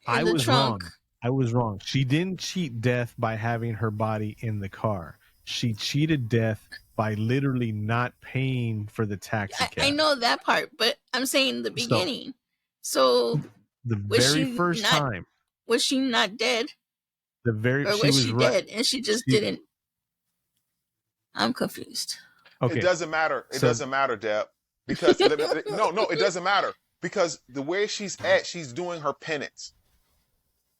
I was trunk. Wrong. I was wrong. She didn't cheat death by having her body in the car. She cheated death by literally not paying for the taxi cab. I know that part, but I'm saying the beginning. So the very first time, was she not dead? Or was she dead and she just didn't? I'm confused. Okay. It doesn't matter. It doesn't matter, Deb. Because no, it doesn't matter. Because the way she's at, she's doing her penance.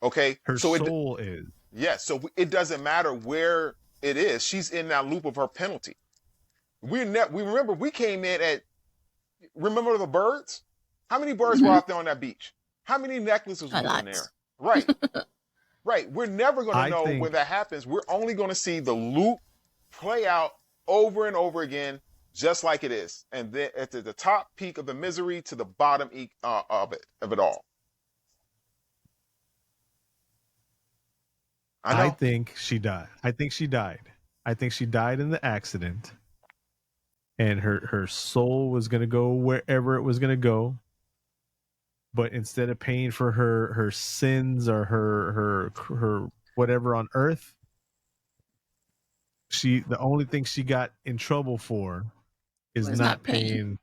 Okay? Her soul is. Yes. So it doesn't matter where it is. She's in that loop of her penalty. We remember we came in at, remember the birds? How many birds were out there on that beach? How many necklaces were in there? Right. Right. We're never going to know when that happens. We're only going to see the loop play out over and over again, just like it is. And then at the top peak of the misery to the bottom of it all. I think she died. I think she died in the accident. And her soul was going to go wherever it was going to go. but instead of paying for her sins or her whatever on earth, the only thing she got in trouble for is Was not not paying. paying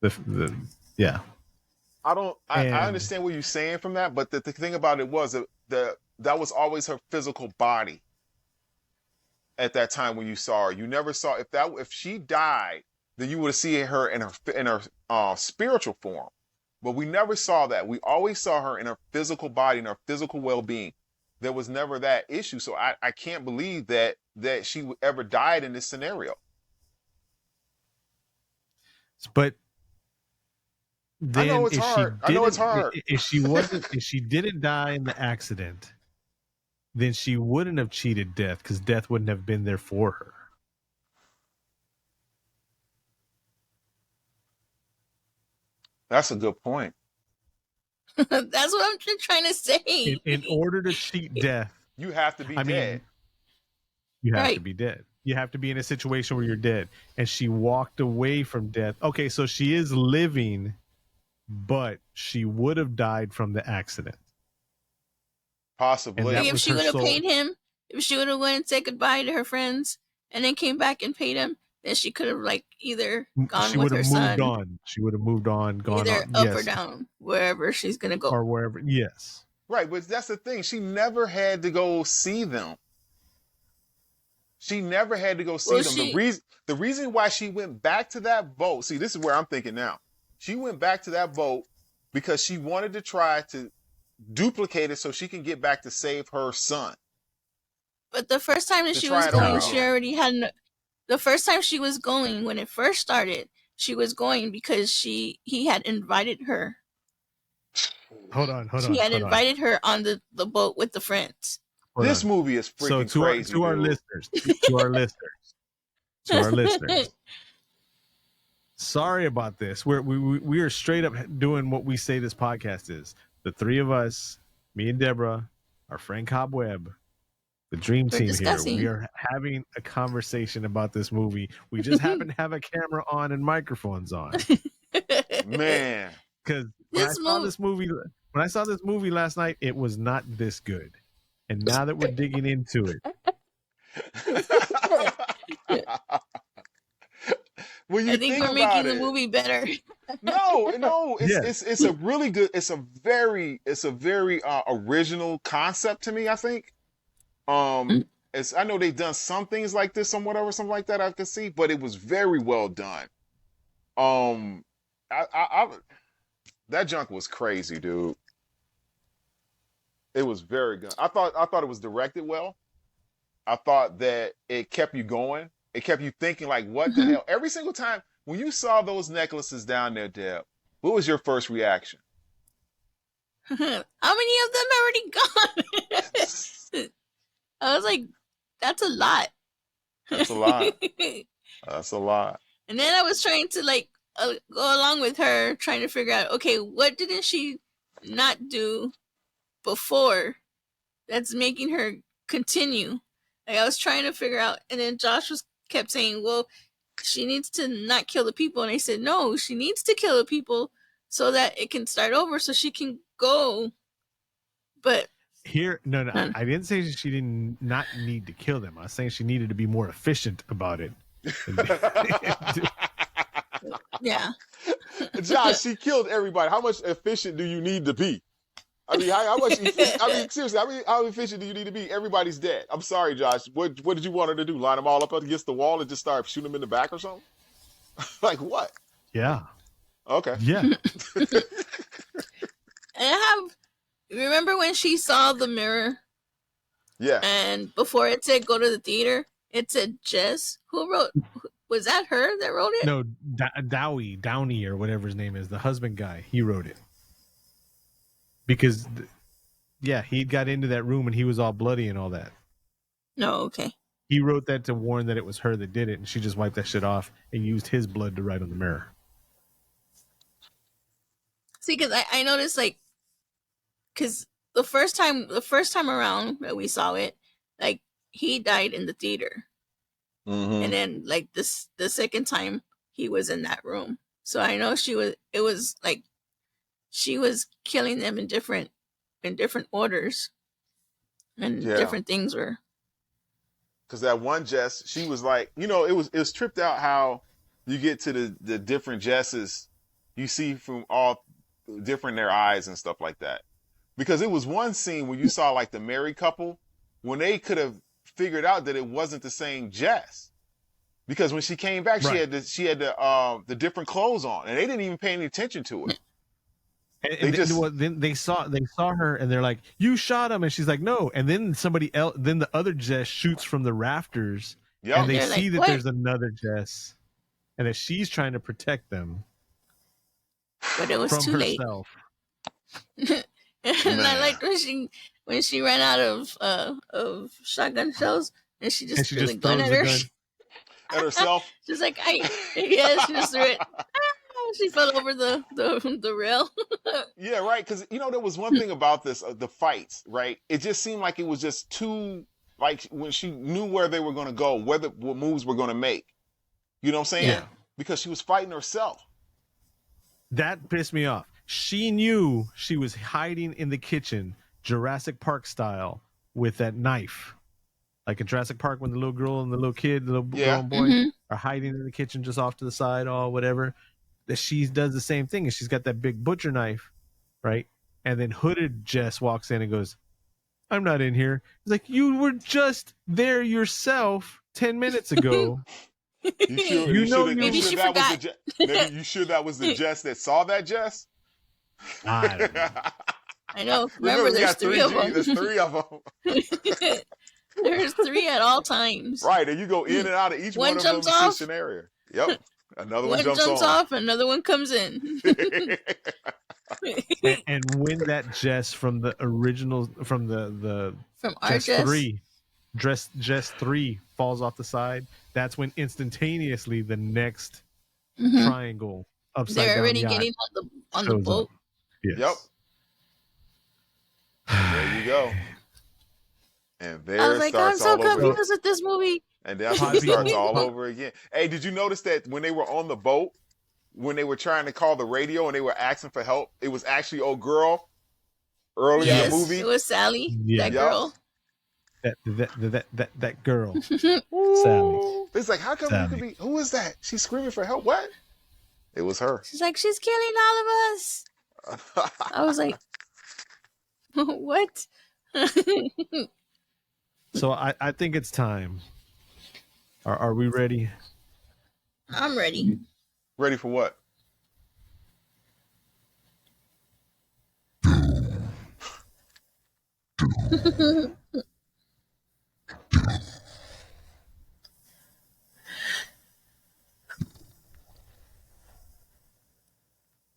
the yeah. I understand what you're saying from that, but the thing about it was that was always her physical body at that time when you saw her. You never saw if she died, then you would have seen her in her spiritual form. But we never saw that. We always saw her in her physical body, in her physical well-being. There was never that issue. So I can't believe that she ever died in this scenario. But then I know it's hard. If she didn't die in the accident, then she wouldn't have cheated death because death wouldn't have been there for her. That's a good point. That's what I'm trying to say. In order to cheat death, you have to be dead. You have to be dead. You have to be in a situation where you're dead. And she walked away from death. Okay, so she is living, but she would have died from the accident. Possibly. Like if she would have paid him, if she would have went and said goodbye to her friends and then came back and paid him, then she could have like either gone with her son. She would have moved on, gone either on. Up or down, wherever she's gonna go. Or wherever, yes. Right, but that's the thing. She never had to go see them. She never had to go see them. The reason why she went back to that boat, see, this is where I'm thinking now. She went back to that boat because she wanted to try to duplicate it so she can get back to save her son. But the first time that she was going, she already had. The first time she was going, when it first started, she was going because he had invited her. Hold on. He had invited her on the boat with the friends. This movie is freaking crazy. To our listeners. Sorry about this. We are straight up doing what we say this podcast is. The three of us, me and Deborah, our friend Cobweb, the dream team here. We are having a conversation about this movie. We just happen to have a camera on and microphones on. Man, because when I saw this movie last night, it was not this good. And now that we're digging into it, when you I think we're making the movie better. No, it's a really good. It's a very original concept to me. I think. I know they've done some things like this, something like that. I can see, but it was very well done. That junk was crazy, dude. It was very good. I thought it was directed well. I thought that it kept you going. It kept you thinking, like, what the hell? Every single time when you saw those necklaces down there, Deb, what was your first reaction? How many of them already gone? I was like, that's a lot. That's a lot. That's a lot. And then I was trying to like go along with her, trying to figure out, okay, what didn't she not do before that's making her continue? Like I was trying to figure out, and then Josh kept saying, well, she needs to not kill the people. And I said, no, she needs to kill the people so that it can start over, so she can go. But here, no, I didn't say she did not need to kill them. I was saying she needed to be more efficient about it. Yeah. Josh, she killed everybody. How much efficient do you need to be? I mean, how much? Seriously, how efficient do you need to be? Everybody's dead. I'm sorry, Josh. What did you want her to do? Line them all up against the wall and just start shooting them in the back or something? Like what? Yeah. Okay. Yeah. Remember when she saw the mirror? Yeah. And before it said go to the theater, it said Jess. Who wrote? Was that her that wrote it? No, Downey or whatever his name is, the husband guy. He wrote it. Because, he got into that room and he was all bloody and all that. No, okay. He wrote that to warn that it was her that did it, and she just wiped that shit off and used his blood to write on the mirror. See, because I noticed, like, because the first time around that we saw it, like, he died in the theater. Mm-hmm. And then, like, the second time he was in that room. So I know it was like, she was killing them in different orders, and different things were. Because that one Jess, she was like, it was tripped out how you get to the different Jesses you see from all different their eyes and stuff like that. Because it was one scene where you saw like the married couple when they could have figured out that it wasn't the same Jess. Because when she came back, Right. she had the different clothes on, and they didn't even pay any attention to it. Then they saw her, and they're like, "You shot him," and she's like, "No." And then somebody else, then the other Jess shoots from the rafters, and they see that there's another Jess, and that she's trying to protect them, but it was from too herself. Late. And I liked when she ran out of shotgun shells, and she just threw the gun at her. At herself. She's like, she just threw it. She fell over the rail. Yeah, right. Because there was one thing about this, the fights, right? It just seemed like it was just too, like when she knew where they were going to go, what moves were going to make. You know what I'm saying? Yeah. Because she was fighting herself. That pissed me off. She knew she was hiding in the kitchen, Jurassic Park style, with that knife. Like in Jurassic Park, when the little girl and the little kid, the little girl and boy are hiding in the kitchen just off to the side, or whatever, that she does the same thing, and she's got that big butcher knife, right? And then hooded Jess walks in and goes, "I'm not in here." He's like, "You were just there yourself 10 minutes ago." You maybe she forgot. Maybe you sure that was the Jess that saw that Jess? I don't know. I know. Remember there's three of them. There's three of them. There's three at all times. Right, and you go in and out of each one of them scenario. Yep. Another one jumps off, another one comes in. and when that Jess from the original, from our Jess 3, Jess 3 falls off the side, that's when instantaneously the next triangle upside down. They're already getting on the boat. Yes. Yep. There you go. And there I was like, I'm so confused with this movie. And that's when it starts all over again. Hey, did you notice that when they were on the boat, when they were trying to call the radio and they were asking for help, it was actually old girl early in the movie? It was Sally, that girl. That girl. Sally. It's like, how come you could be, who is that? She's screaming for help. What? It was her. She's like, she's killing all of us. I was like, what? So I think it's time. Are we ready? I'm ready. Ready for what?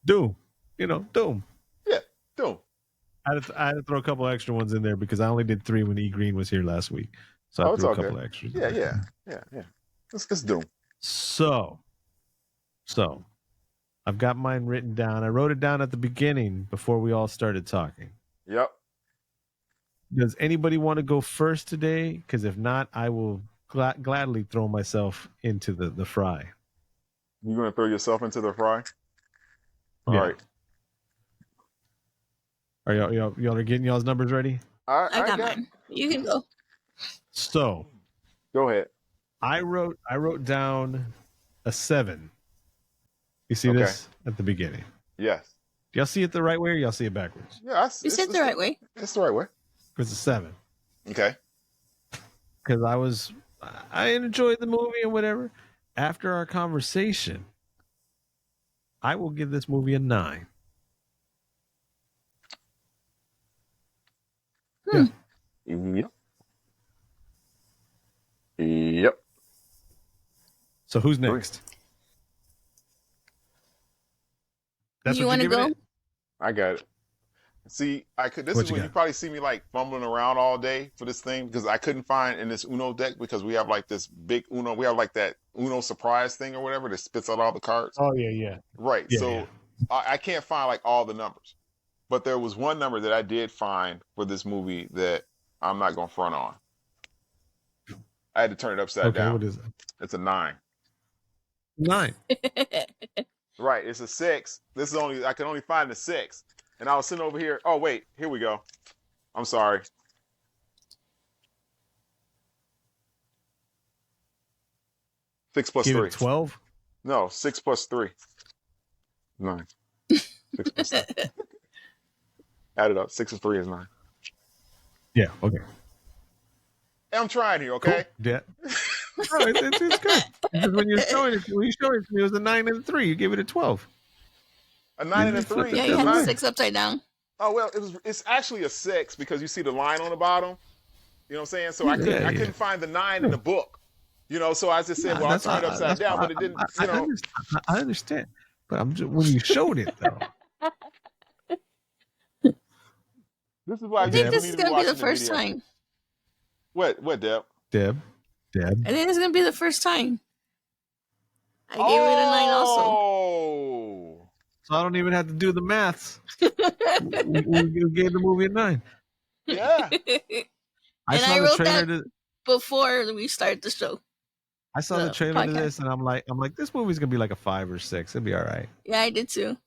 Doom. Doom. Yeah, Doom. I had to throw a couple extra ones in there because I only did 3 when E Green was here last week. So I threw a couple extras. Yeah. Let's Doom. So I've got mine written down. I wrote it down at the beginning before we all started talking. Yep. Does anybody want to go first today? Because if not, I will gladly throw myself into the fry. You going to throw yourself into the fry? All right. Are y'all are getting y'all's numbers ready? I got mine. You can go. So, go ahead. I wrote down a 7. You see this at the beginning? Yes. Do y'all see it the right way, or y'all see it backwards? Yeah, you said the right way. It's the right way. It's a 7. Okay. Because I enjoyed the movie and whatever. After our conversation, I will give this movie a 9. Yeah. Yep. So who's next? That's you want to go? I got it. See, this is when you probably see me like fumbling around all day for this thing because I couldn't find in this Uno deck because we have like this big Uno. We have like that Uno surprise thing or whatever that spits out all the cards. Oh yeah. Right. Yeah, so yeah. I can't find like all the numbers, but there was one number that I did find for this movie that I'm not going to front on. I had to turn it upside down. What is it? It's a 9. 9. Right. Right, it's a 6. This is only I can only find the 6, and I was sitting over here. Oh wait, here we go. I'm sorry. Six plus Give three. it 12. No, 6 plus 3. 9. 6 plus 3. Add it up. 6 plus 3 is 9. Yeah. Okay. I'm trying here, Cool. okay? Yeah. No, it's good. Because when you showed it to me, it was a 9 and a 3. You gave it a 12. A 9 and a You flipped 3. it Yeah, you the had other the way. 6 upside down. Oh well, it's actually a 6 because you see the line on the bottom. You know what I'm saying? So I couldn't find the 9 in the book. You know, so I just said, well, I'll turn it upside down, but it didn't. I understand, but I'm just when you showed it though. This is why I think people this need is to be gonna be watching the first video. time. What, Deb? Deb. I think it's gonna be the first time. I gave it a 9 also. Oh. So I don't even have to do the maths. we gave the movie a 9. Yeah. I And saw I the wrote trailer. that before we start the show. I saw the trailer to podcast. this, and I'm like, this movie's gonna be like a 5 or 6. It'll be all right. Yeah, I did too.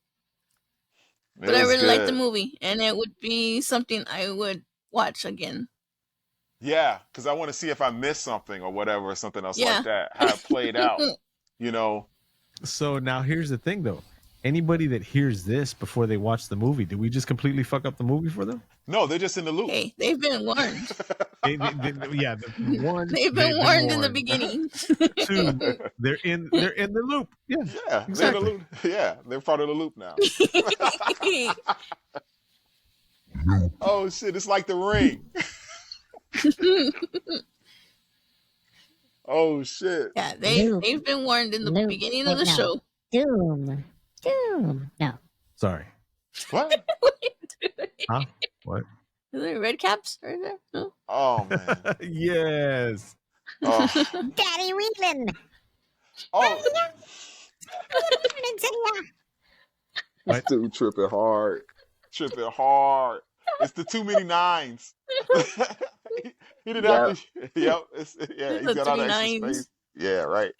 But It I was really liked the good. movie, and it would be something I would watch again. Yeah, because I want to see if I missed something or whatever, or something else Yeah. like that. How it played out. You know. So now here's the thing, though. Anybody that hears this before they watch the movie, did we just completely fuck up the movie for them? No, they're just in the loop. Hey, they've been warned. Yeah, one. They've been warned in the beginning. 2, they're in the loop. Yeah, Yeah, exactly. they're in the loop. Yeah, they're part of the loop now. Oh shit! It's like The Ring. Oh shit! Yeah, they've been warned in the beginning of the show. Doom. No. Sorry. What? Huh? What? Is there red caps right there? No. Oh man. Yes. Oh. Daddy Wheelan. Oh. What? Dude, tripping hard. Tripping hard. It's the too many 9s. He didn't have to. Yep. Yeah, he's got all that extra space. Yeah, right.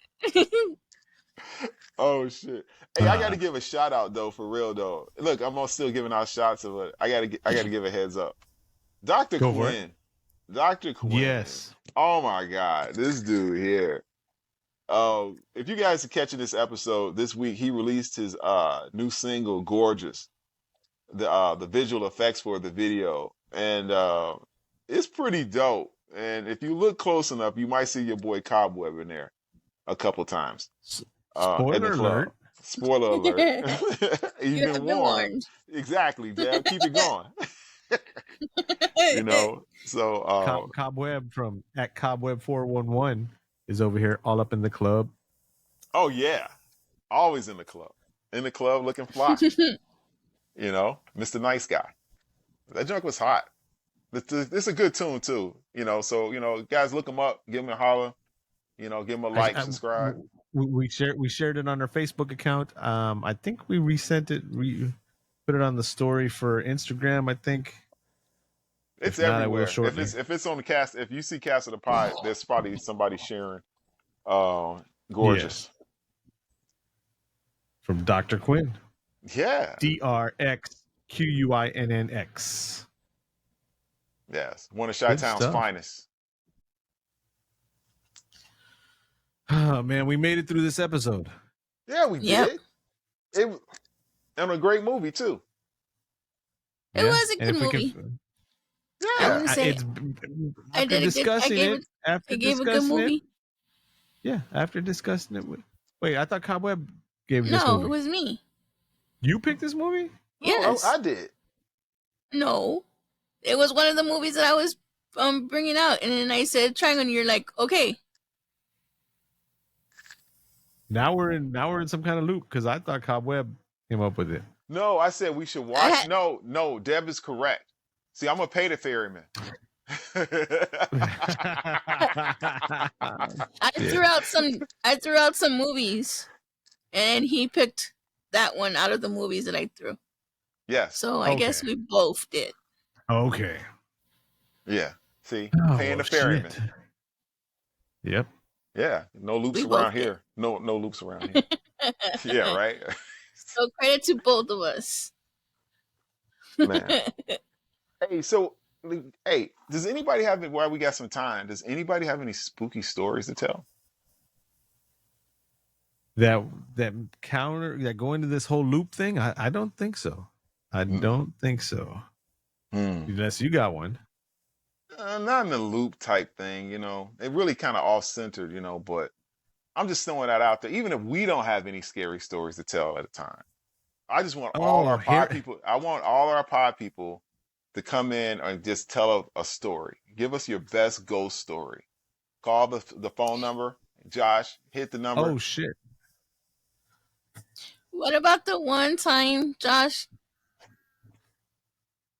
Oh shit! Hey, I got to give a shout out though, for real though. Look, I'm still giving out shots of it. I gotta give a heads up. Dr. Go for Quinn. Dr. Quinn. Yes. Oh my God, this dude here. If you guys are catching this episode this week, he released his new single, "Gorgeous." The visual effects for the video, and it's pretty dope. And if you look close enough, you might see your boy Cobweb in there a couple times. Spoiler alert. Spoiler alert. You've been warned. Exactly, Deb. Keep it going. You know, so Cobweb from at Cobweb411 is over here all up in the club. Oh yeah, always in the club looking fly. You know, Mr. Nice Guy. That junk was hot. It's a good tune too. You know, so you know, guys, look him up, give him a holler. You know, give him a like, subscribe. We shared it on our Facebook account. I think we resent it. We put it on the story for Instagram. I think it's if not, everywhere. If it's on the cast, if you see Cast of the Pod, there's probably somebody sharing. Gorgeous. Yes. From Dr. Quinn. Yeah. DRXQUINNX. Yes, one of Chi-Town's finest. Oh man, we made it through this episode. Yeah, we did. And a great movie too. It was a good movie. Yeah, I gave a good movie. After discussing it wait, I thought Cobweb gave this movie. No, it was me. You picked this movie? Yes. I did. No. It was one of the movies that I was bringing out, and then I said Triangle, and you're like, okay. Now we're in some kind of loop because I thought Cobweb came up with it. No, I said we should watch. No, Deb is correct. See, I'm gonna pay the ferryman. I threw out some movies, and he picked that one out of the movies that I threw. Yes. So I guess we both did. Okay. Yeah. See, paying the ferryman. Shit. Yep. Yeah. No loops around here. No loops around here. Yeah, right. So credit to both of us. Man. Hey, so hey, does anybody have while we got some time, does anybody have any spooky stories to tell? That go into this whole loop thing? I don't think so. I don't think so. Unless you got one. Not in the loop type thing, It really kind of off centered, but I'm just throwing that out there. Even if we don't have any scary stories to tell at a time, I just want all our pod people. I want all our pod people to come in and just tell a story. Give us your best ghost story. Call the phone number. Josh, hit the number. Oh shit. What about the one time, Josh?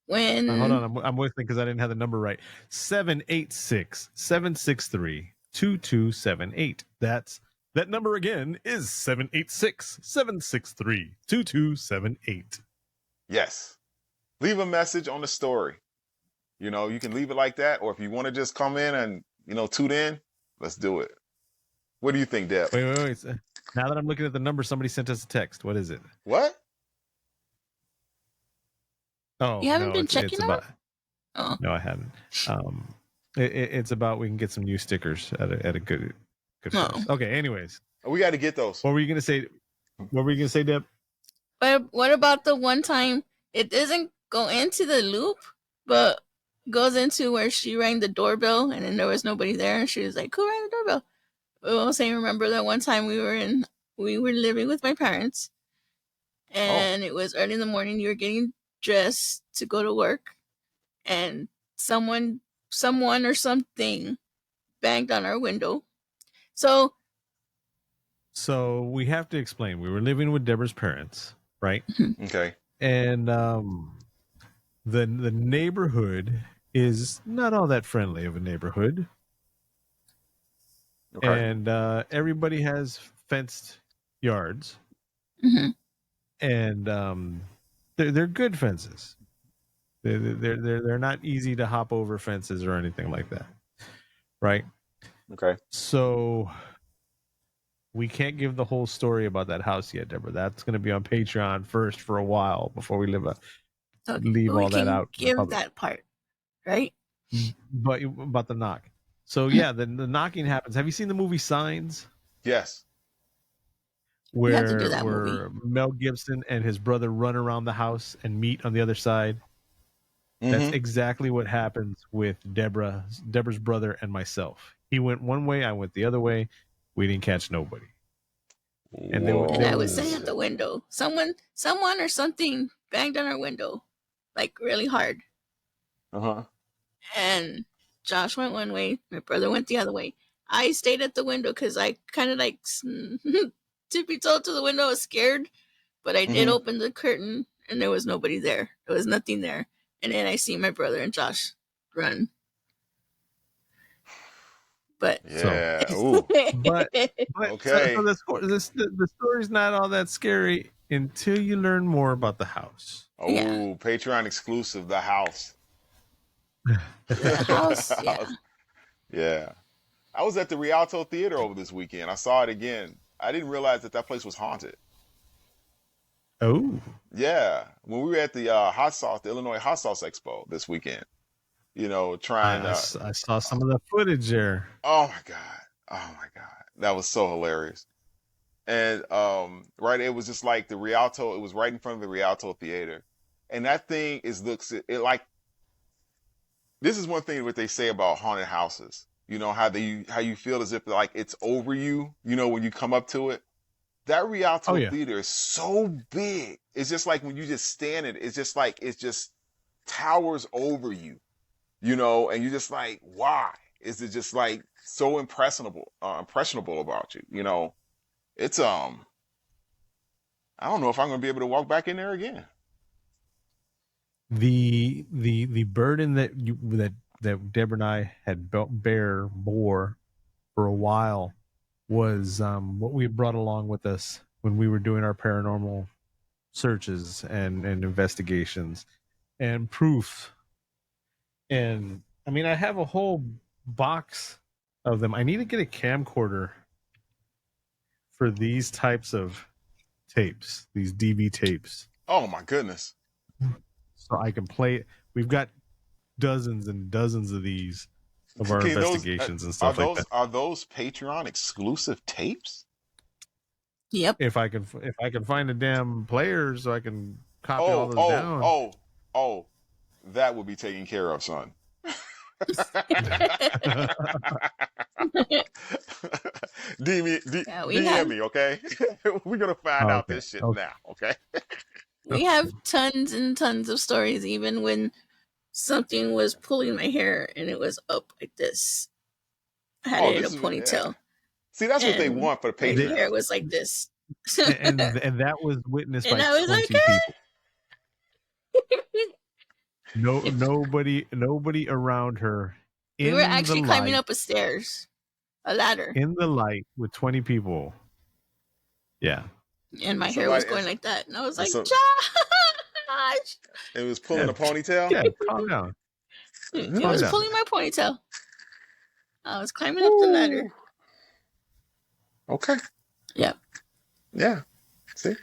When hold on, I'm listening because I didn't have the number right. 786-763-2278. That number again is 786-763-2278. Yes. Leave a message on the story. You can leave it like that, or if you want to just come in and tune in, let's do it. What do you think, Deb? Wait. Now that I'm looking at the number, somebody sent us a text. What is it? What? Oh, you haven't been checking about. Oh. No, I haven't. It's about we can get some new stickers at a good price. Okay. Anyways, we got to get those. What were you gonna say? Deb? But what about the one time it doesn't go into the loop, but goes into where she rang the doorbell and then there was nobody there, and she was like, "Who rang the doorbell?" Well, say, remember that one time we were living with my parents, and it was early in the morning. You were getting dressed to go to work, and someone or something banged on our window. So we have to explain. We were living with Deborah's parents, right? Okay. And the neighborhood is not all that friendly of a neighborhood. Okay. And everybody has fenced yards. Mm-hmm. And they're good fences. They're not easy to hop over fences or anything like that, right? Okay. So we can't give the whole story about that house yet, Deborah. That's going to be on Patreon first for a while before we leave all that out. Give that part, right? But about the knock. So yeah, the knocking happens. Have you seen the movie Signs? Yes. Where Mel Gibson and his brother run around the house and meet on the other side. Mm-hmm. That's exactly what happens with Deborah's brother and myself. He went one way, I went the other way. We didn't catch nobody. And I was sitting at the window. Someone or something banged on our window, like really hard. And Josh went one way, my brother went the other way. I stayed at the window because I kind of like tippy-toed to the window. I was scared, but I did open the curtain and there was nobody there. There was nothing there. And then I see my brother and Josh run. But yeah, but okay. So the story's not all that scary until you learn more about the house. Oh, yeah. Patreon exclusive, the house. The house, yeah. Yeah. I was at the Rialto Theater over this weekend. I saw it again. I didn't realize that place was haunted. Oh. Yeah. When we were at the the Illinois Hot Sauce Expo this weekend, trying I saw some of the footage there. Oh my God. That was so hilarious. And right, it was just like the Rialto, it was right in front of the Rialto Theater. And that thing looks like, this is one thing what they say about haunted houses. How you feel as if like it's over you, when you come up to it. That Rialto Theater is so big. It's just like when you just stand it, it's just like it just towers over you, and you're just like, why? Is it just like so impressionable about you? It's I don't know if I'm gonna be able to walk back in there again. The burden that Deborah and I had bore for a while was what we brought along with us when we were doing our paranormal searches and investigations and proof. And I mean, I have a whole box of them. I need to get a camcorder for these types of tapes, these DV tapes, Oh my goodness. so I can play it. We've got dozens and dozens of these of our Can investigations and stuff like that. Are those Patreon exclusive tapes? Yep. If I can find a damn player, so I can copy all those down. Oh, that will be taken care of, son. DM me, okay? We're gonna find out this shit now, okay? We have tons and tons of stories, even when something was pulling my hair and it was up like this. I had it in a ponytail. See, that's what they want for the Patreon. My hair was like this. and that was witnessed by 20 people. Nobody around her. We were actually climbing up a ladder. In the light with 20 people. Yeah. And my hair was going like that. And I was like, Josh! It was pulling a ponytail? Yeah, calm down. It was pulling my ponytail. I was climbing up the ladder. Okay. Yep. Yeah. See?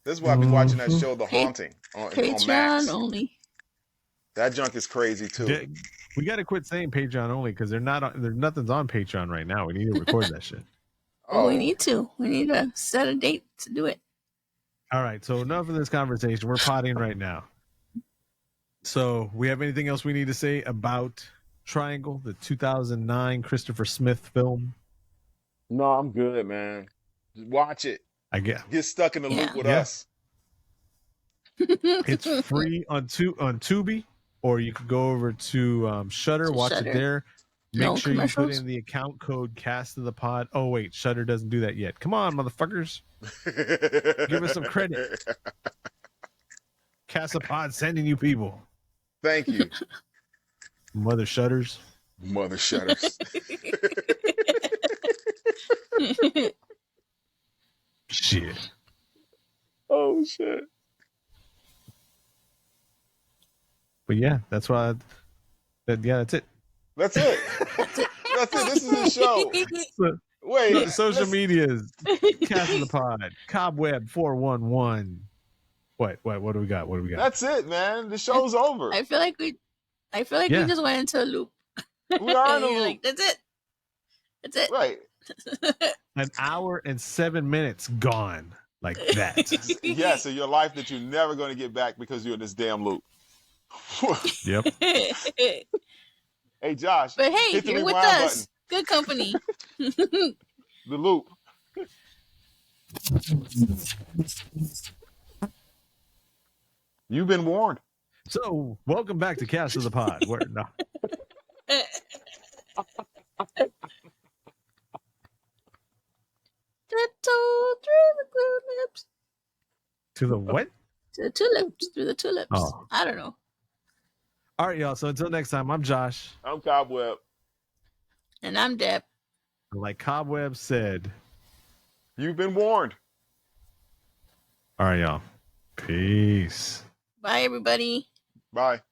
This is why I've been watching that show, The Haunting, on Max. Only. That junk is crazy too. We got to quit saying Patreon only because there's nothing's on Patreon right now. We need to record that shit. Oh, we need to. We need to set a date to do it. All right. So enough of this conversation. We're potting right now. So we have anything else we need to say about Triangle, the 2009 Christopher Smith film? No, I'm good, man. Just watch it. Get stuck in the loop with us. It's free on Tubi, or you could go over to Shudder, watch it there. Make sure you put in the account code Cast of the Pod. Oh wait, Shudder doesn't do that yet. Come on, motherfuckers. Give us some credit. Cast of Pod sending you people. Thank you. Mother Shudders. Mother Shudders. Shit. Oh shit. But yeah, that's why. That's it. That's it. That's it. This is the show. Wait. Social medias. Cast of the Pod. Cobweb 411. What do we got? That's it, man. The show's over. I feel like we just went into a loop. We are in a loop. Like, that's it. Right. An hour and 7 minutes gone like that. Yeah, so your life that you're never going to get back because you're in this damn loop. Yep. Hey, Josh. But hey, you're with us. Button. Good company. The loop. You've been warned. So, welcome back to Cast of the Pod. No. To the what? To the tulips. Through the tulips. Oh. I don't know. All right, y'all. So until next time, I'm Josh. I'm Cobweb. And I'm Deb. Like Cobweb said, you've been warned. All right, y'all. Peace. Bye, everybody. Bye.